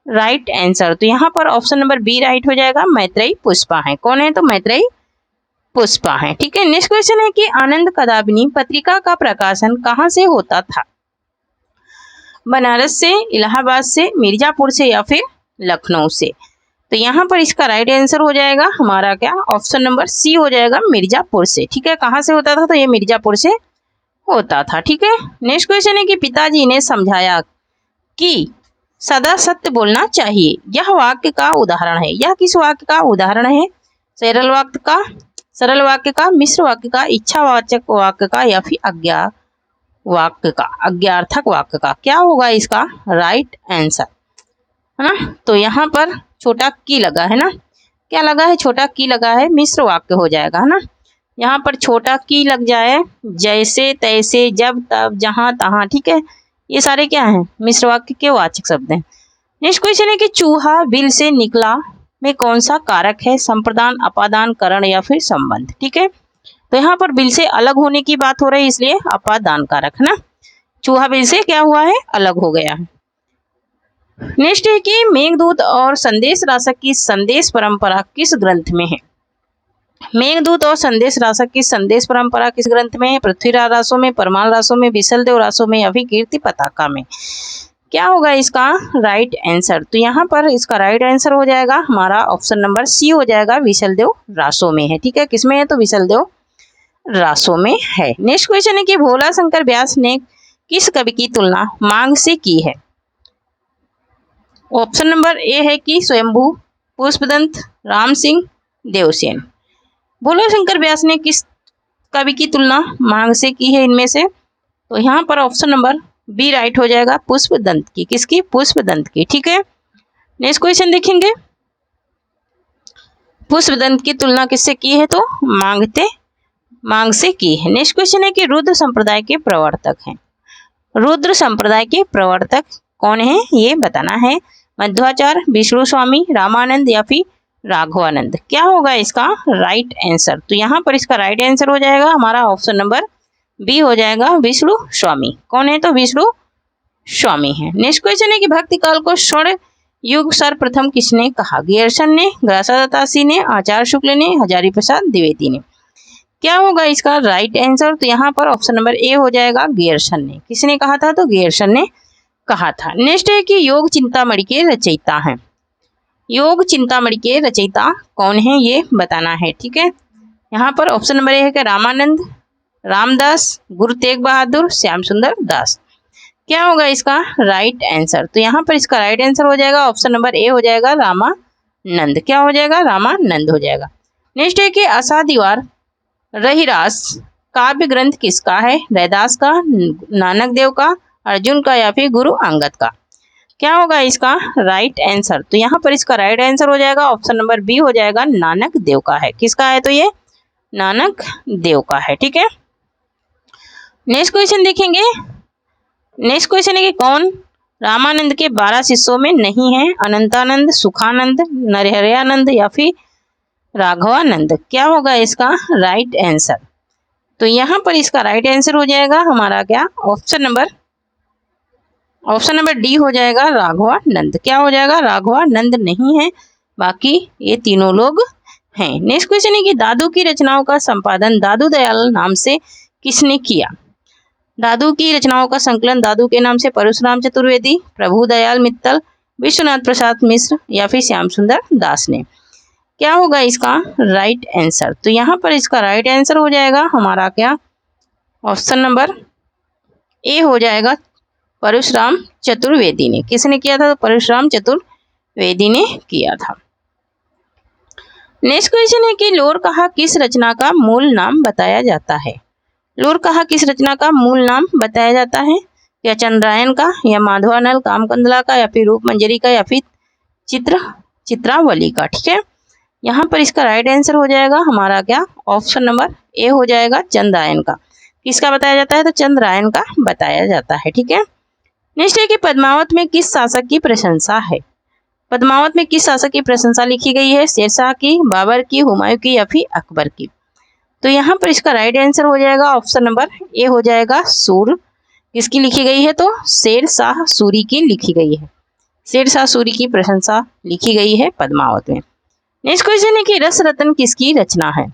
राइट आंसर। तो यहाँ पर ऑप्शन नंबर बी राइट हो जाएगा, मैत्रेयी पुष्पा है, कौन है, तो मैत्रेयी पुष्पा है, ठीक है। नेक्स्ट क्वेश्चन है कि आनंद कदाबिनी पत्रिका का प्रकाशन कहाँ से होता था, बनारस से, इलाहाबाद से, मिर्जापुर से या फिर लखनऊ से, तो यहाँ पर इसका राइट आंसर हो जाएगा हमारा क्या, ऑप्शन नंबर सी हो जाएगा, मिर्जापुर से, ठीक है। कहाँ से होता था, तो ये मिर्जापुर से होता था, ठीक है। नेक्स्ट क्वेश्चन है कि पिताजी ने समझाया कि सदा सत्य बोलना चाहिए, यह वाक्य का उदाहरण है, यह किस वाक्य का उदाहरण है, सरल वाक्य का, मिश्र वाक्य का, इच्छावाचक वाक्य का या फिर अज्ञा वाक्य का, अज्ञार्थक वाक्य का, क्या होगा इसका राइट आंसर, है ना। तो यहाँ पर छोटा की लगा है ना, क्या लगा है, छोटा की लगा है, मिश्र वाक्य हो जाएगा, है ना। यहाँ पर छोटा की लग जाए, जैसे तैसे, जब तब, जहां तहां, ठीक है, ये सारे क्या हैं, मिश्र वाक्य के वाचक शब्द हैं। नेक्स्ट क्वेश्चन है कि चूहा बिल से निकला में कौन सा कारक है, संप्रदान, अपादान, करण या फिर संबंध, ठीक है। तो यहाँ पर बिल से अलग होने की बात हो रही है, इसलिए अपादान कारक, है ना, चूहा बिल से क्या हुआ है, अलग हो गया है। नेक्स्ट है कि मेघदूत और संदेश राशक की संदेश परंपरा किस ग्रंथ में है, मेघदूत और संदेश राशक की संदेश परंपरा किस ग्रंथ में है, पृथ्वीराज रासों में, परमाल रासों में, विशलदेव रासों में या फिर कीर्ति पताका में, क्या होगा इसका राइट आंसर? तो यहाँ पर इसका राइट आंसर हो जाएगा हमारा ऑप्शन नंबर सी हो जाएगा, विशलदेव रासो में है। ठीक है, किसमें है? तो विशलदेव रासो में है। नेक्स्ट क्वेश्चन है कि भोला शंकर व्यास ने किस कवि की तुलना मांग से की है? ऑप्शन नंबर ए है कि स्वयंभू, पुष्पदंत, राम सिंह, देवसेन। भोला शंकर व्यास ने किस कवि की तुलना मांग से की है इनमें से? तो यहाँ पर ऑप्शन नंबर बी राइट हो जाएगा, पुष्पदंत की। किसकी? पुष्पदंत की। ठीक है, नेक्स्ट क्वेश्चन देखेंगे, पुष्पदंत की तुलना किससे की है? तो मांग से की है। नेक्स्ट क्वेश्चन है कि रुद्र संप्रदाय के प्रवर्तक हैं। रुद्र संप्रदाय के प्रवर्तक कौन है ये बताना है। मध्वाचार्य, विष्णु स्वामी, रामानंद या फिर राघवानंद। क्या होगा इसका राइट आंसर? तो यहाँ पर इसका राइट आंसर हो जाएगा हमारा ऑप्शन नंबर बी हो जाएगा, विष्णु स्वामी। कौन है? तो विष्णु स्वामी है। नेक्स्ट क्वेश्चन है कि भक्ति काल को स्वर्ण युग सर्वप्रथम किसने कहा? ग्रियर्सन ने, ग्रासादासी ने, आचार्य शुक्ल ने, हजारी प्रसाद द्विवेदी ने। क्या होगा इसका राइट आंसर? तो यहाँ पर ऑप्शन नंबर ए हो जाएगा, ग्रियर्सन ने। किसने कहा था? तो ग्रियर्सन ने कहा था। नेक्स्ट है कि योग चिंतामणि के रचयिता हैं। योग चिंतामणि के रचयिता कौन है ये बताना है। ठीक है, यहाँ पर ऑप्शन नंबर ए है कि रामानंद, रामदास, गुरु तेग बहादुर, श्याम सुंदर दास। क्या होगा इसका राइट आंसर? तो यहाँ पर इसका राइट आंसर हो जाएगा ऑप्शन नंबर ए हो जाएगा, रामानंद। क्या हो जाएगा? रामानंद हो जाएगा। नेक्स्ट है कि आशा दीवार रहीरास काव्य ग्रंथ किसका है? रैदास का, नानक देव का, अर्जुन का या फिर गुरु अंगद का। क्या होगा इसका राइट आंसर? तो यहाँ पर इसका राइट आंसर हो जाएगा ऑप्शन नंबर बी हो जाएगा, नानक देव का है। किसका है? तो ये नानक देव का है। ठीक है, नेक्स्ट क्वेश्चन देखेंगे। नेक्स्ट क्वेश्चन है कि कौन रामानंद के 12 शिष्यों में नहीं है? अनंतानंद, सुखानंद, नरहरियानंद या फिर राघवानंद। क्या होगा इसका राइट आंसर? तो यहाँ पर इसका राइट आंसर हो जाएगा हमारा क्या ऑप्शन नंबर डी हो जाएगा, राघवानंद। क्या हो जाएगा? राघवानंद नहीं है, बाकी ये तीनों लोग हैं। नेक्स्ट क्वेश्चन है कि दादू की रचनाओं का संपादन दादू दयाल नाम से किसने किया? दादू की रचनाओं का संकलन दादू के नाम से परशुराम चतुर्वेदी, प्रभु दयाल मित्तल, विश्वनाथ प्रसाद मिश्र या फिर श्याम सुंदर दास ने। क्या होगा इसका राइट आंसर? तो यहाँ पर इसका राइट आंसर हो जाएगा हमारा क्या ऑप्शन नंबर ए हो जाएगा, परशुराम चतुर्वेदी ने। किसने किया था? तो परशुराम चतुर्वेदी ने किया था। नेक्स्ट क्वेश्चन है कि लोर कहा किस रचना का मूल नाम बताया जाता है? लोर कहा किस रचना का मूल नाम बताया जाता है? या चंद्रायन का, या माधवानल कामकंदला का, या फिर रूप मंजरी का, या फिर चित्रावली का। ठीक है, यहाँ पर इसका राइट आंसर हो जाएगा हमारा क्या ऑप्शन नंबर ए हो जाएगा, चंद्रायन का। किसका बताया जाता है? तो चंद्रायन का बताया जाता है। ठीक है, नेक्स्ट है कि पद्मावत में किस शासक की प्रशंसा है? पद्मावत में किस शासक की प्रशंसा लिखी गई है? शेरशाह की, बाबर की, हुमायूं की या फिर अकबर की। तो यहाँ पर इसका राइट आंसर हो जाएगा ऑप्शन नंबर ए हो जाएगा, सूर। किसकी लिखी गई है? तो शेरशाह सूरी की लिखी गई है। शेरशाह सूरी की प्रशंसा लिखी गई है पद्मावत में। नेक्स्ट क्वेश्चन है कि रस रतन किसकी रचना है?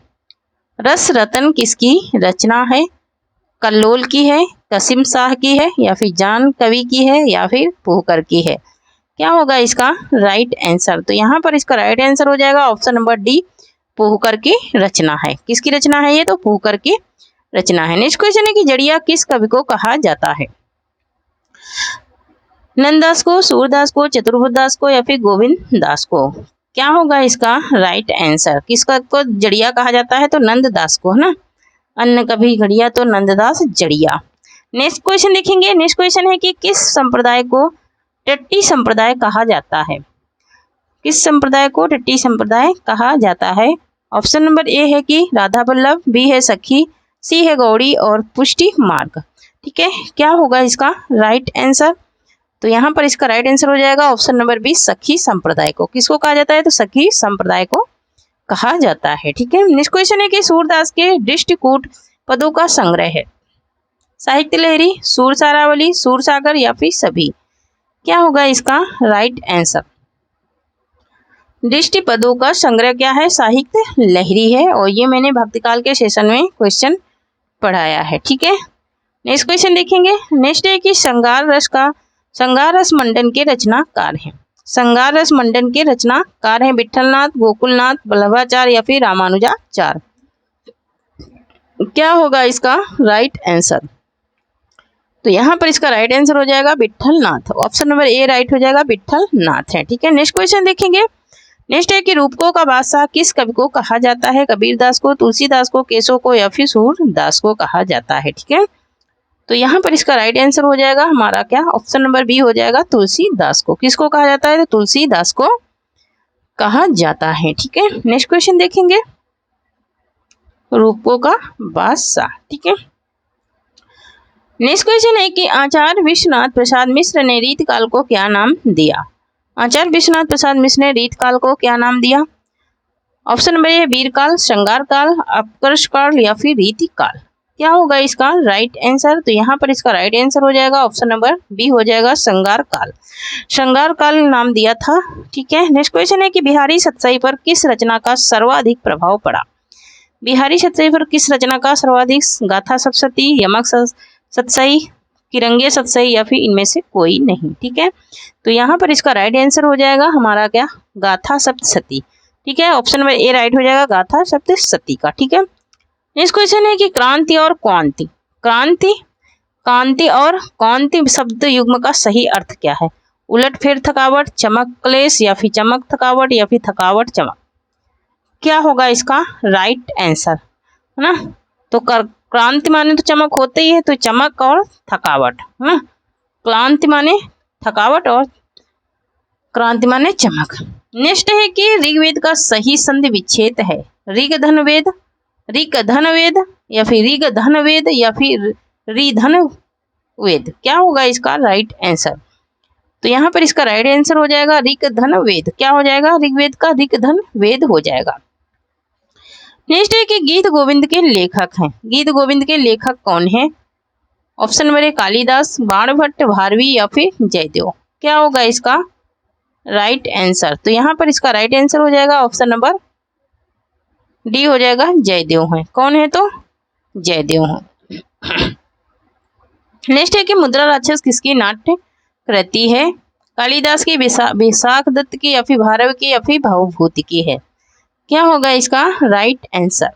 रस रतन किसकी रचना है? कल्लोल की है, कसीम शाह की है या फिर जान कवि की है या फिर पुहकर की है। क्या होगा इसका राइट आंसर? तो यहाँ पर इसका राइट आंसर हो जाएगा ऑप्शन नंबर डी, पुहकर की रचना है। किसकी रचना है ये? तो पुहकर की रचना है। नेक्स्ट क्वेश्चन है कि जड़िया किस कवि को कहा जाता है? नंददास को, सूरदास को, चतुर्भुज दास को या फिर गोविंद दास को। क्या होगा इसका राइट आंसर? किसका को जड़िया कहा जाता है? तो नंददास को, है ना। अन्य कभी घड़िया तो नंददास जड़िया। नेक्स्ट क्वेश्चन देखेंगे। नेक्स्ट क्वेश्चन है कि किस संप्रदाय को टट्टी संप्रदाय कहा जाता है? किस संप्रदाय को टट्टी संप्रदाय कहा जाता है? ऑप्शन नंबर ए है कि राधा वल्लभ, बी है सखी, सी है गौड़ी और पुष्टि मार्ग। ठीक है, क्या होगा इसका राइट आंसर? तो यहाँ पर इसका राइट आंसर हो जाएगा ऑप्शन नंबर बी, सखी संप्रदाय को। किसको कहा जाता है? तो सखी संप्रदाय को कहा जाता है। ठीक है, नेक्स्ट क्वेश्चन है कि सूरदास के दृष्टिकूट पदों का संग्रह है? साहित्य लहरी, सूर सारावली, सूर सागर या फिर सभी। क्या होगा इसका राइट आंसर? दृष्टि पदों का संग्रह क्या है? साहित्य लहरी है, और ये मैंने भक्तिकाल के सेशन में क्वेश्चन पढ़ाया है। ठीक है, नेक्स्ट क्वेश्चन देखेंगे। नेक्स्ट है कि श्रृंगार रस का श्रृंगार रस मंडन के रचनाकार हैं। श्रृंगार रस मंडन के रचनाकार हैं विठलनाथ, गोकुलनाथ, वल्लभाचार्य या फिर रामानुजाचार्य। क्या होगा इसका राइट आंसर? तो यहाँ पर इसका राइट आंसर हो जाएगा Vitthalnath. Option number A right हो जाएगा, विठलनाथ है। ठीक है, नेक्स्ट क्वेश्चन देखेंगे। नेक्स्ट है कि रूपकों का बादशाह किस कवि को कहा जाता है? कबीरदास को, तुलसीदास को, केशव को या फिर सूरदास को कहा जाता है। ठीक है, तो यहाँ पर इसका राइट आंसर हो जाएगा हमारा क्या? ऑप्शन नंबर बी हो जाएगा, तुलसीदास को। किसको कहा जाता है? तो तुलसीदास को कहा जाता है। ठीक है, नेक्स्ट क्वेश्चन देखेंगे। रूपकों का बादशाह। ठीक है, नेक्स्ट क्वेश्चन है कि आचार्य विश्वनाथ प्रसाद मिश्र ने रीतकाल को क्या नाम दिया? आचार्य विश्वनाथ प्रसाद मिश्र ने रीतकाल को क्या नाम दिया? ऑप्शन नंबर ए वीरकाल, श्रृंगार काल, अपकर्ष काल या फिर रीतिकाल। क्या होगा इसका राइट आंसर? तो यहाँ पर इसका राइट आंसर हो जाएगा ऑप्शन नंबर बी हो जाएगा, श्रृंगार काल। श्रृंगार काल नाम दिया था। ठीक है, नेक्स्ट क्वेश्चन है कि बिहारी सतसई पर किस रचना का सर्वाधिक प्रभाव पड़ा? बिहारी सतसई पर किस रचना का सर्वाधिक? गाथा सप्तशती, यमक सतसई, किरंगे सतसई या फिर इनमें से कोई नहीं। ठीक है, तो यहाँ पर इसका राइट आंसर हो जाएगा हमारा क्या? गाथा सप्तशती। ठीक है, ऑप्शन नंबर ए राइट हो जाएगा, गाथा सप्तशती का। ठीक है, नेक्स्ट क्वेश्चन है कि क्रांति और क्वांति, कांति और कौंति शब्द युग्म का सही अर्थ क्या है? उलटफेर थकावट, चमक क्लेश या फिर चमक थकावट या फिर थकावट चमक। क्या होगा इसका राइट आंसर? है ना, तो क्रांति माने तो चमक होते ही है, तो चमक और थकावट है ना। क्रांति माने थकावट और क्रांति माने चमक। नेक्स्ट है कि ऋग्वेद का सही संधि विच्छेद है ऋगधनवेद, ऋगधनवेद या फिर ऋगधनवेद या फिर ऋधनवेद। क्या होगा इसका राइट आंसर? तो यहाँ पर इसका राइट आंसर हो जाएगा ऋगधनवेद। क्या हो जाएगा? ऋग्वेद का ऋगधनवेद हो जाएगा। नेक्स्ट है कि गीत गोविंद के लेखक हैं। गीत गोविंद के लेखक कौन है? Option number A Kalidas, Banabhatta, Bharvi या फिर जयदेव। क्या होगा इसका राइट आंसर? तो यहाँ पर इसका राइट आंसर हो जाएगा ऑप्शन नंबर डी हो जाएगा, जयदेव है। कौन है? तो जयदेव है। नेक्स्ट है कि मुद्रा राक्षस किसकी नाट्य कृति है? कालिदास की, विशाख दत्त की या फिर भारवी की या फिर भवभूति की है। क्या होगा इसका राइट आंसर?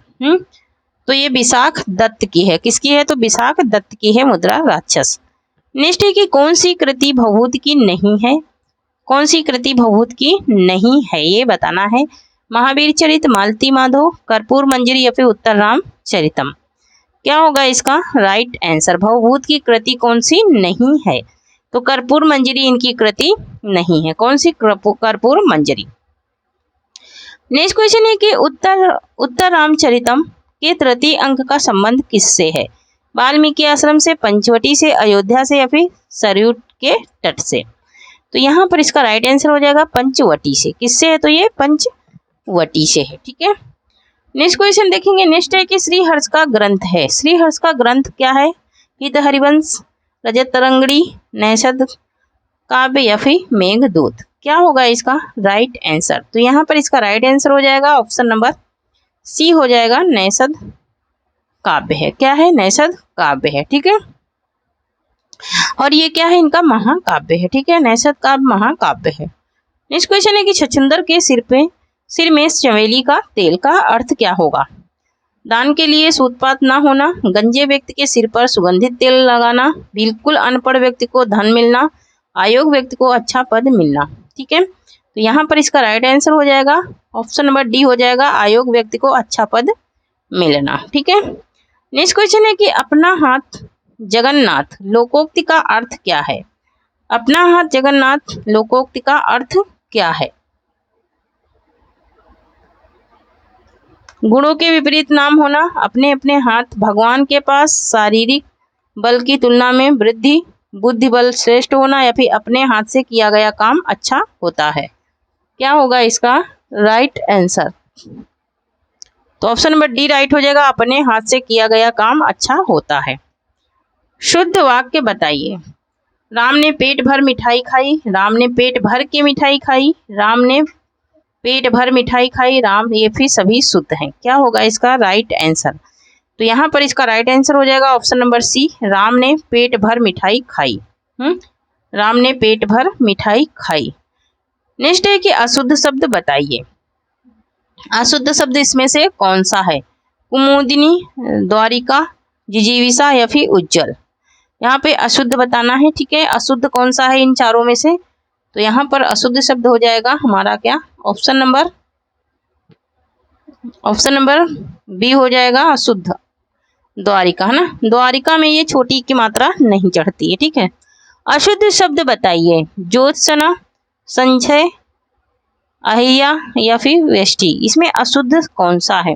तो ये विशाख दत्त की है। किसकी है? तो विशाख दत्त की है मुद्रा राक्षस। नेक्स्ट है कि कौन सी कृति भवभूति की नहीं है? कौन सी कृति भवभूति की नहीं है ये बताना है। महावीर चरित, मालती माधव, कर्पूर मंजरी या फिर उत्तर राम चरितम। क्या होगा इसका राइट आंसर? भवभूत की कृति कौन सी नहीं है? तो कर्पूर मंजरी इनकी कृति नहीं है। कौन सी? कर्पूर मंजरी। नेक्स्ट क्वेश्चन है कि उत्तर रामचरितम के तृतीय अंक का संबंध किससे है? वाल्मीकि आश्रम से, पंचवटी से, अयोध्या से या फिर सरयू के तट से। तो यहाँ पर इसका राइट आंसर हो जाएगा पंचवटी से। किससे है? तो ये पंचवटी से है। ठीक है, नेक्स्ट क्वेश्चन देखेंगे। नेक्स्ट है कि श्रीहर्ष का ग्रंथ है। श्रीहर्ष का ग्रंथ क्या है? हित हरिवंश, रजत तरंगड़ी, नैषध काव्य या फिर मेघदूत। क्या होगा इसका राइट आंसर? तो यहाँ पर इसका राइट आंसर हो जाएगा ऑप्शन नंबर सी हो जाएगा, नैषध काव्य है। क्या है? नैषध काव्य है। ठीक है, और ये क्या है? इनका महाकाव्य है। ठीक है, नैषध काव्य महाकाव्य है। नेक्स्ट क्वेश्चन है कि छछूंदर के सिर में चमेली का तेल का अर्थ क्या होगा? दान के लिए सूतपात ना होना, गंजे व्यक्ति के सिर पर सुगंधित तेल लगाना, बिल्कुल अनपढ़ व्यक्ति को धन मिलना, अयोग्य व्यक्ति को अच्छा पद मिलना। ठीक है, तो यहाँ पर इसका राइट आंसर हो जाएगा ऑप्शन नंबर डी हो जाएगा, अयोग्य व्यक्ति को अच्छा पद मिलना। ठीक है, नेक्स्ट क्वेश्चन है कि अपना हाथ जगन्नाथ लोकोक्ति का अर्थ क्या है? अपना हाथ जगन्नाथ लोकोक्ति का अर्थ क्या है? गुणों के विपरीत नाम होना, अपने अपने हाथ भगवान के पास, शारीरिक बल की तुलना में वृद्धि, बुद्धि बल श्रेष्ठ होना या फिर अपने हाथ से किया गया काम अच्छा होता है। क्या होगा इसका राइट आंसर? तो ऑप्शन नंबर डी राइट हो जाएगा, अपने हाथ से किया गया काम अच्छा होता है। शुद्ध वाक्य बताइए। राम ने पेट भर मिठाई खाई, राम ने पेट भर के मिठाई खाई, राम ने पेट भर मिठाई खाई, राम, ये फिर सभी शुद्ध हैं। क्या होगा इसका राइट आंसर? तो यहाँ पर इसका राइट आंसर हो जाएगा ऑप्शन नंबर सी, राम ने पेट भर मिठाई खाई। राम ने पेट भर मिठाई खाई। नेक्स्ट है कि अशुद्ध शब्द बताइए। अशुद्ध शब्द इसमें से कौन सा है? कुमुदिनी, द्वारिका, जिजीविषा या फिर उज्जवल। यहाँ पे अशुद्ध बताना है, ठीक है। अशुद्ध कौन सा है इन चारों में से? तो यहाँ पर अशुद्ध शब्द हो जाएगा हमारा क्या? ऑप्शन नंबर बी हो जाएगा अशुद्ध, द्वारिका, है ना। द्वारिका में ये छोटी की मात्रा नहीं चढ़ती है, ठीक है। अशुद्ध शब्द बताइए। ज्योत्सना, संचय, अहिया या फिर वेष्टि। इसमें अशुद्ध कौन सा है?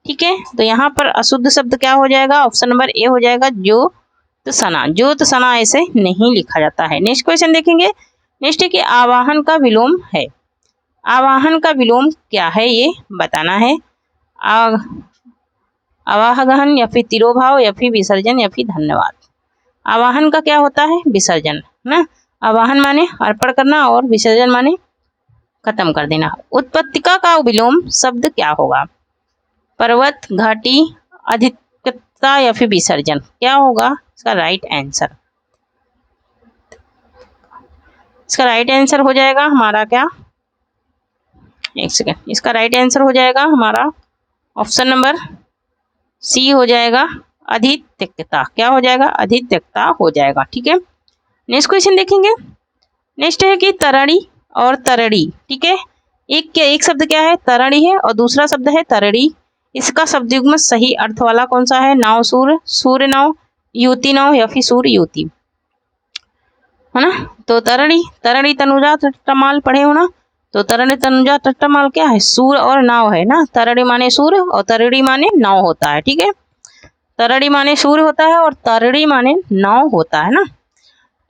ठीक है, तो यहाँ पर अशुद्ध शब्द क्या हो जाएगा? ऑप्शन नंबर ए हो जाएगा ज्योत्सना। ज्योत्सना ऐसे नहीं लिखा जाता है। नेक्स्ट क्वेश्चन देखेंगे। नेक्स्ट है कि आवाहन का विलोम है। आवाहन का विलोम क्या है ये बताना है। आवाहन या फिर तिरोभाव या फिर विसर्जन या फिर धन्यवाद। आवाहन का क्या होता है? विसर्जन, ना। आवाहन माने अर्पण करना और विसर्जन माने खत्म कर देना। उत्पत्तिका का विलोम शब्द क्या होगा? पर्वत, घाटी, अधिकता या फिर विसर्जन। क्या होगा इसका राइट आंसर? इसका राइट आंसर हो जाएगा हमारा क्या? एक सेकेंड। इसका राइट आंसर हो जाएगा हमारा ऑप्शन नंबर सी हो जाएगा अधित्यक्ता। क्या हो जाएगा? अधित्यक्ता हो जाएगा, ठीक है। नेक्स्ट क्वेश्चन देखेंगे। नेक्स्ट है कि तरणी और तरड़ी, ठीक है। एक शब्द क्या है? तरणी है और दूसरा शब्द है तरड़ी। इसका शब्द युग्म सही अर्थ वाला कौन सा है? नाव सूर्य, सूर्य नाव, युवती नाव या फिर सूर्य युवती, है ना। तो तरणी तनुजा टमाल पढ़े हो ना। तो तरणी तनुजा टमाल क्या है? सूर्य और नाव है ना। तरणी माने सूर्य और तरड़ी माने नाव होता है, ठीक है। तरड़ी माने सूर्य होता है और तरड़ी माने नाव होता है ना।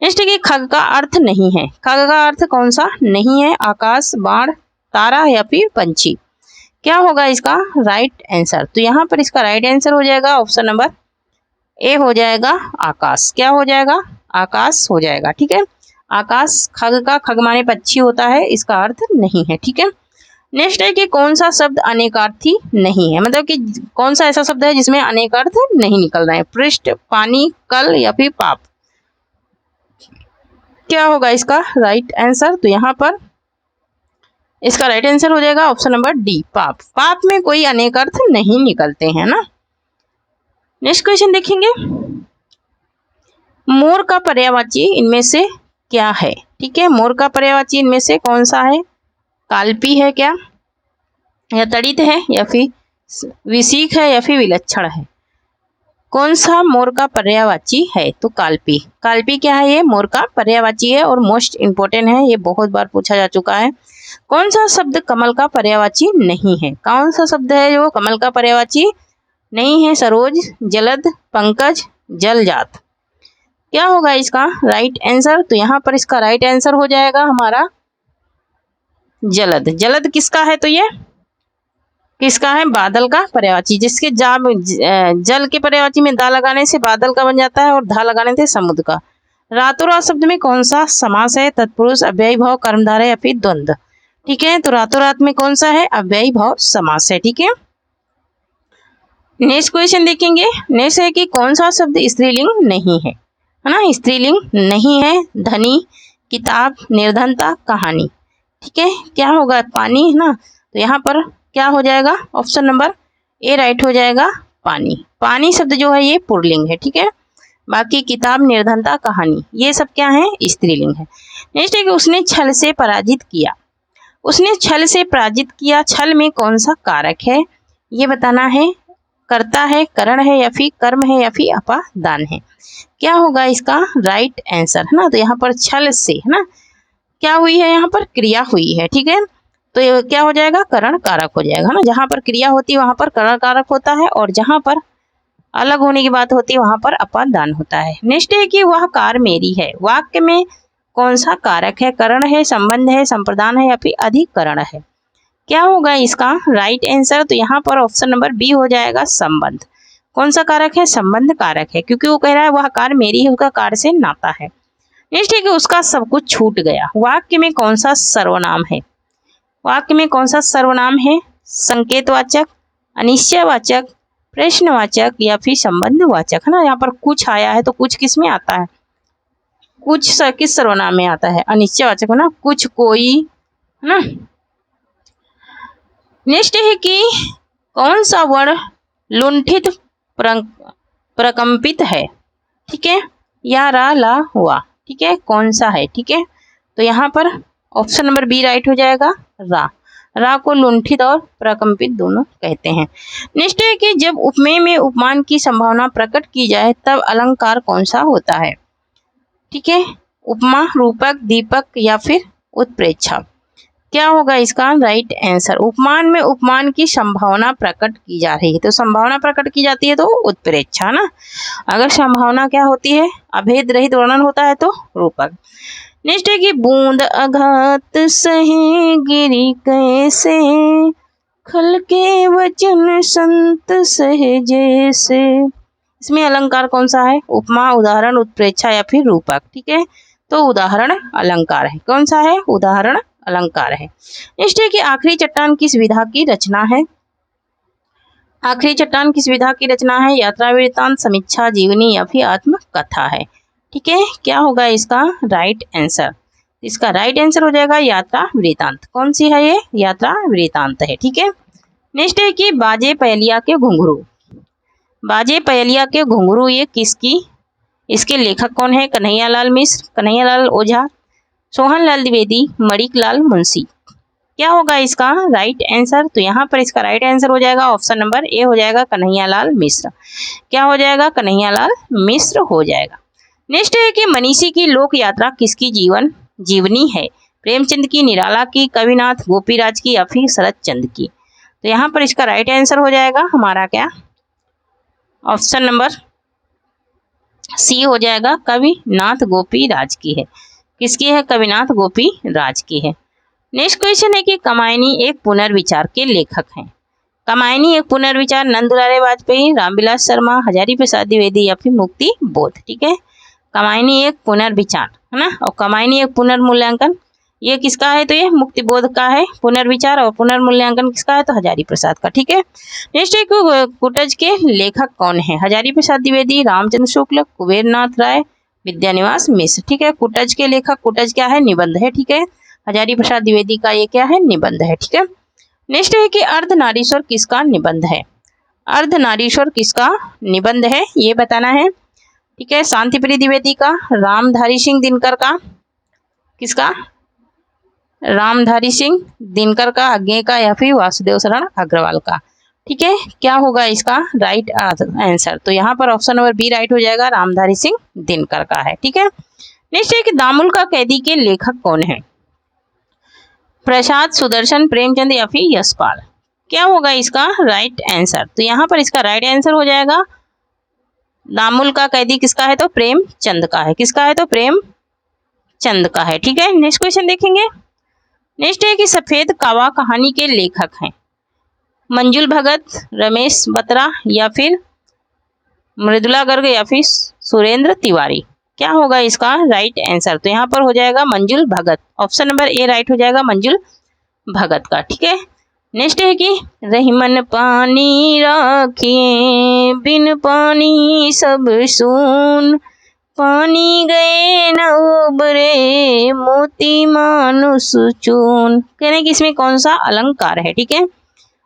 नेक्स्ट कि खग का अर्थ नहीं है। खग का अर्थ कौन सा नहीं है? आकाश, बाण, तारा या फिर पंछी। क्या होगा इसका राइट आंसर? तो यहाँ पर इसका राइट आंसर हो जाएगा ऑप्शन नंबर ए हो जाएगा आकाश। क्या हो जाएगा? आकाश हो जाएगा, ठीक है। आकाश खग का, खग माने पक्षी होता है, इसका अर्थ नहीं है, ठीक है। नेक्स्ट है कि कौन सा शब्द अनेकार्थी नहीं है। मतलब कि कौन सा ऐसा शब्द है जिसमें अनेक अर्थ नहीं निकल रहे हैं? पृष्ठ, पानी, कल या फिर पाप। क्या होगा इसका राइट आंसर? तो यहाँ पर इसका राइट आंसर हो जाएगा ऑप्शन नंबर डी पाप। पाप में कोई अनेक अर्थ नहीं निकलते हैं ना। नेक्स्ट क्वेश्चन देखेंगे। मोर का पर्यायवाची इनमें से क्या है? ठीक है, मोर का पर्यायवाची इनमें से कौन सा है? काल्पी है क्या, या तड़ित है, या फिर विसीख है, या फिर विलक्षण है? कौन सा मोर का पर्यायवाची है? तो काल्पी। काल्पी क्या है? ये मोर का पर्यायवाची है और मोस्ट इंपोर्टेंट है, ये बहुत बार पूछा जा चुका है। कौन सा शब्द कमल का पर्यायवाची नहीं है? कौन सा शब्द है जो कमल का पर्यायवाची नहीं है? सरोज, जलद, पंकज, जलजात। क्या होगा इसका राइट आंसर? तो यहाँ पर इसका राइट आंसर हो जाएगा हमारा जलद। जलद किसका है? तो ये किसका है? बादल का पर्यायवाची, जिसके जल के पर्यायवाची में दा लगाने से बादल का बन जाता है और धा लगाने से समुद्र का। रातों रात शब्द में कौन सा समास है? तत्पुरुष, अव्ययी भाव, कर्मधारय या फिर द्वंद्व। ठीक है, तो रातों रात में कौन सा है? अव्ययी भाव समास है। ठीक है, नेक्स्ट क्वेश्चन देखेंगे। नेक्स्ट है कि कौन सा शब्द स्त्रीलिंग नहीं है? है ना, स्त्रीलिंग नहीं है। धनी, किताब, निर्धनता, कहानी। ठीक है, क्या होगा? पानी, है ना। तो यहाँ पर क्या हो जाएगा? ऑप्शन नंबर ए राइट हो जाएगा पानी। पानी शब्द जो है ये पुल्लिंग है। ठीक है, बाकी किताब, निर्धनता, कहानी ये सब क्या है? स्त्रीलिंग है। नेक्स्ट है कि उसने छल से पराजित किया। उसने छल से पराजित किया, छल में कौन सा कारक है ये बताना है। कर्ता है, करण है, या फिर कर्म है, या फिर अपादान है। क्या होगा इसका राइट आंसर? है ना, तो यहाँ पर छल से, है ना, क्या हुई है? यहाँ पर क्रिया हुई है। ठीक है, तो ये क्या हो जाएगा? करण कारक हो जाएगा ना। जहाँ पर क्रिया होती है वहां पर करण कारक होता है, और जहां पर अलग होने की बात होती है वहां पर अपादान होता है। नेक्स्ट है कि वह कार मेरी है। वाक्य में कौन सा कारक है? करण है, संबंध है, संप्रदान है, या फिर अधिकरण है? क्या होगा इसका राइट आंसर? तो यहाँ पर ऑप्शन नंबर बी हो जाएगा संबंध। कौन सा कारक है? संबंध कारक है, क्योंकि वो कह रहा है वह कार मेरी है, उसका कार से नाता है। नेक्स्ट है कि उसका सब कुछ छूट गया। वाक्य में कौन सा सर्वनाम है? वाक्य में कौन सा सर्वनाम है? संकेतवाचक, अनिश्चयवाचक, प्रश्नवाचक, या फिर संबंधवाचक, है ना। यहाँ पर कुछ आया है तो कुछ किस में आता है? कुछ किस सर्वनाम में आता है? अनिश्चयवाचक हो ना, कुछ, कोई, है ना। नेक्स्ट है कि कौन सा वर्ण लुंठित प्रकंपित है? ठीक है, या रा ला हुआ, ठीक है, कौन सा है? ठीक है, तो यहाँ पर ऑप्शन नंबर बी राइट हो जाएगा, रा। रा को लुंठित और प्रकंपित दोनों कहते हैं। नेक्स्ट है कि जब उपमेय में उपमान की संभावना प्रकट की जाए तब अलंकार कौन सा होता है? ठीक है, उपमा, रूपक, दीपक या फिर उत्प्रेक्षा। क्या होगा इसका राइट आंसर? उपमान में उपमान की संभावना प्रकट की जा रही है तो संभावना प्रकट की जाती है तो उत्प्रेक्षा ना। अगर संभावना क्या होती है? अभेद रहित वर्णन होता है तो रूपक। नेक्स्ट है कि बूंद आघात सहे गिरी कैसे, खल के वचन संत सहे जैसे। इसमें अलंकार कौन सा है? उपमा, उदाहरण, उत्प्रेक्षा या फिर रूपक। ठीक है, तो उदाहरण अलंकार है। कौन सा है? उदाहरण अलंकार है। नेक्स्ट है कि आखिरी चट्टान किस विधा की रचना है? आखिरी चट्टान किस विधा की रचना है? यात्रा वृत्तांत, समीक्षा, जीवनी या फिर आत्मकथा है। ठीक है, क्या होगा इसका राइट आंसर? इसका राइट आंसर हो जाएगा यात्रा वृत्तांत। कौन सी है ये? यात्रा वृत्तांत है। ठीक है, नेक्स्ट है कि बाजे पहलिया के घुंघरू। बाजे पहलिया के घुंघरू ये किसकी? इसके लेखक कौन है? कन्हैयालाल मिश्र, कन्हैयालाल ओझा, सोहनलाल द्विवेदी, मणिकलाल मुंशी। क्या होगा इसका राइट आंसर? तो यहाँ पर इसका राइट आंसर हो जाएगा ऑप्शन नंबर ए हो जाएगा, कन्हैयालाल मिश्र। क्या हो जाएगा? कन्हैयालाल मिश्र हो जाएगा। नेक्स्ट है कि मनीषी की लोक यात्रा किसकी जीवनी है? प्रेमचंद की, निराला की, कविनाथ, गोपीराज की या फिर शरद चंद्र की। तो यहाँ पर इसका राइट आंसर हो जाएगा हमारा क्या? ऑप्शन नंबर सी हो जाएगा, कविनाथ गोपीराज की है। किसकी है? कविनाथ गोपीराज की है। नेक्स्ट क्वेश्चन है कि कामायनी एक पुनर्विचार के लेखक हैं। कामायनी एक पुनर्विचार नंदुलारे वाजपेयी, रामविलास शर्मा, हजारी प्रसाद द्विवेदी या फिर मुक्ति बोध। ठीक है, कामायनी एक पुनर्विचार है ना, और कामायनी एक पुनर्मूल्यांकन ये किसका है? तो ये मुक्ति बोध का है पुनर्विचार, और पुनर्मूल्यांकन किसका है? तो हजारी प्रसाद का। ठीक है, नेक्स्ट है कुटज के लेखक कौन है? हजारी प्रसाद द्विवेदी, रामचंद्र शुक्ल, कुबेरनाथ राय, विद्यानिवास मिश्र। ठीक है, कुटज के लेखक, कुटज क्या है? निबंध है। ठीक है, हजारी प्रसाद द्विवेदी का ये क्या है? निबंध है। ठीक है, नेक्स्ट है कि अर्धनारीश्वर किसका निबंध है? अर्धनारीश्वर किसका निबंध है ये बताना है। ठीक है, शांतिप्रिय द्विवेदी का, रामधारी सिंह दिनकर का, किसका? रामधारी सिंह दिनकर का, अज्ञे का या फिर वासुदेव शरण अग्रवाल का। ठीक है, क्या होगा इसका राइट आंसर? तो यहाँ पर ऑप्शन नंबर बी राइट हो जाएगा, रामधारी सिंह दिनकर का है। ठीक है, नेक्स्ट है कि दामुल का कैदी के लेखक कौन है? प्रसाद, सुदर्शन, प्रेमचंद या फिर यशपाल। क्या होगा इसका राइट आंसर? तो यहाँ पर इसका राइट आंसर हो जाएगा दामुल का कैदी किसका है? तो प्रेमचंद का है। किसका है? तो प्रेमचंद का है। ठीक है, नेक्स्ट क्वेश्चन देखेंगे। नेक्स्ट है कि सफेद कावा कहानी के लेखक हैं मंजुल भगत, रमेश बत्रा या फिर मृदुला गर्ग या फिर सुरेंद्र तिवारी। क्या होगा इसका राइट आंसर? तो यहाँ पर हो जाएगा मंजुल भगत। ऑप्शन नंबर ए राइट हो जाएगा मंजुल भगत का। ठीक है, नेक्स्ट है कि रहीमन पानी राखिए बिन पानी सब सून, पानी गए न उबरे मोती मानुष चून। कहने कि इसमें कौन सा अलंकार है? ठीक है,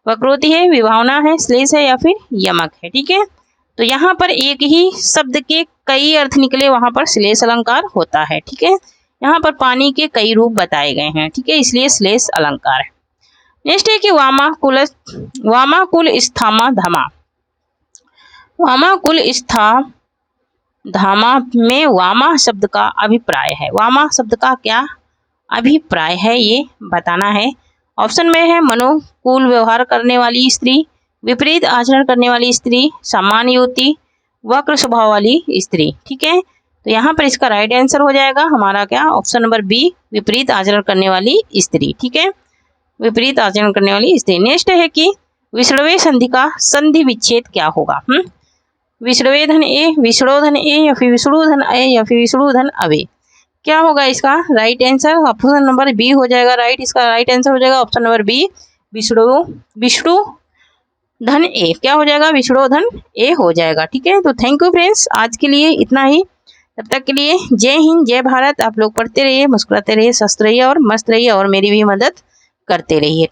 वक्रोक्ति है, विभावना है, श्लेष है या फिर यमक है। ठीक है, तो यहाँ पर एक ही शब्द के कई अर्थ निकले, वहां पर श्लेष अलंकार होता है। ठीक है, यहाँ पर पानी के कई रूप बताए गए हैं। ठीक है, इसलिए श्लेष अलंकार है। नेक्स्ट है कि वामाकुल स्थामा धमा। वामाकुल स्था धामा में वामा शब्द का अभिप्राय है। वामा शब्द का क्या अभिप्राय है ये बताना है। ऑप्शन में है मनोकूल व्यवहार करने वाली स्त्री, विपरीत आचरण करने वाली स्त्री, सामान्य युवती, वक्र स्वभाव वाली स्त्री। ठीक है, तो यहाँ पर इसका राइट आंसर हो जाएगा हमारा क्या? ऑप्शन नंबर बी, विपरीत आचरण करने वाली स्त्री। ठीक है, विपरीत आचरण करने वाली स्त्री। नेक्स्ट है कि विषुड़वे संधि का संधि विच्छेद क्या होगा? विषुड़वेधन ए, विषुड़ोधन ए या फिर विषुड़ोधन ए या फिर विषुड़ोधन अवे। क्या होगा इसका right answer? Option number B हो जाएगा राइट। इसका राइट आंसर हो जाएगा ऑप्शन नंबर बी, विषुड़ोधन ए। क्या हो जाएगा? विषुड़ोधन ए हो जाएगा। ठीक है, तो थैंक यू फ्रेंड्स, आज के लिए इतना ही। तब तक के लिए जय हिंद, जय भारत। आप लोग पढ़ते रहिए, मुस्कुराते रहिए, स्वस्थ रहिए और मस्त रहिए और मेरी भी मदद करते रहिए।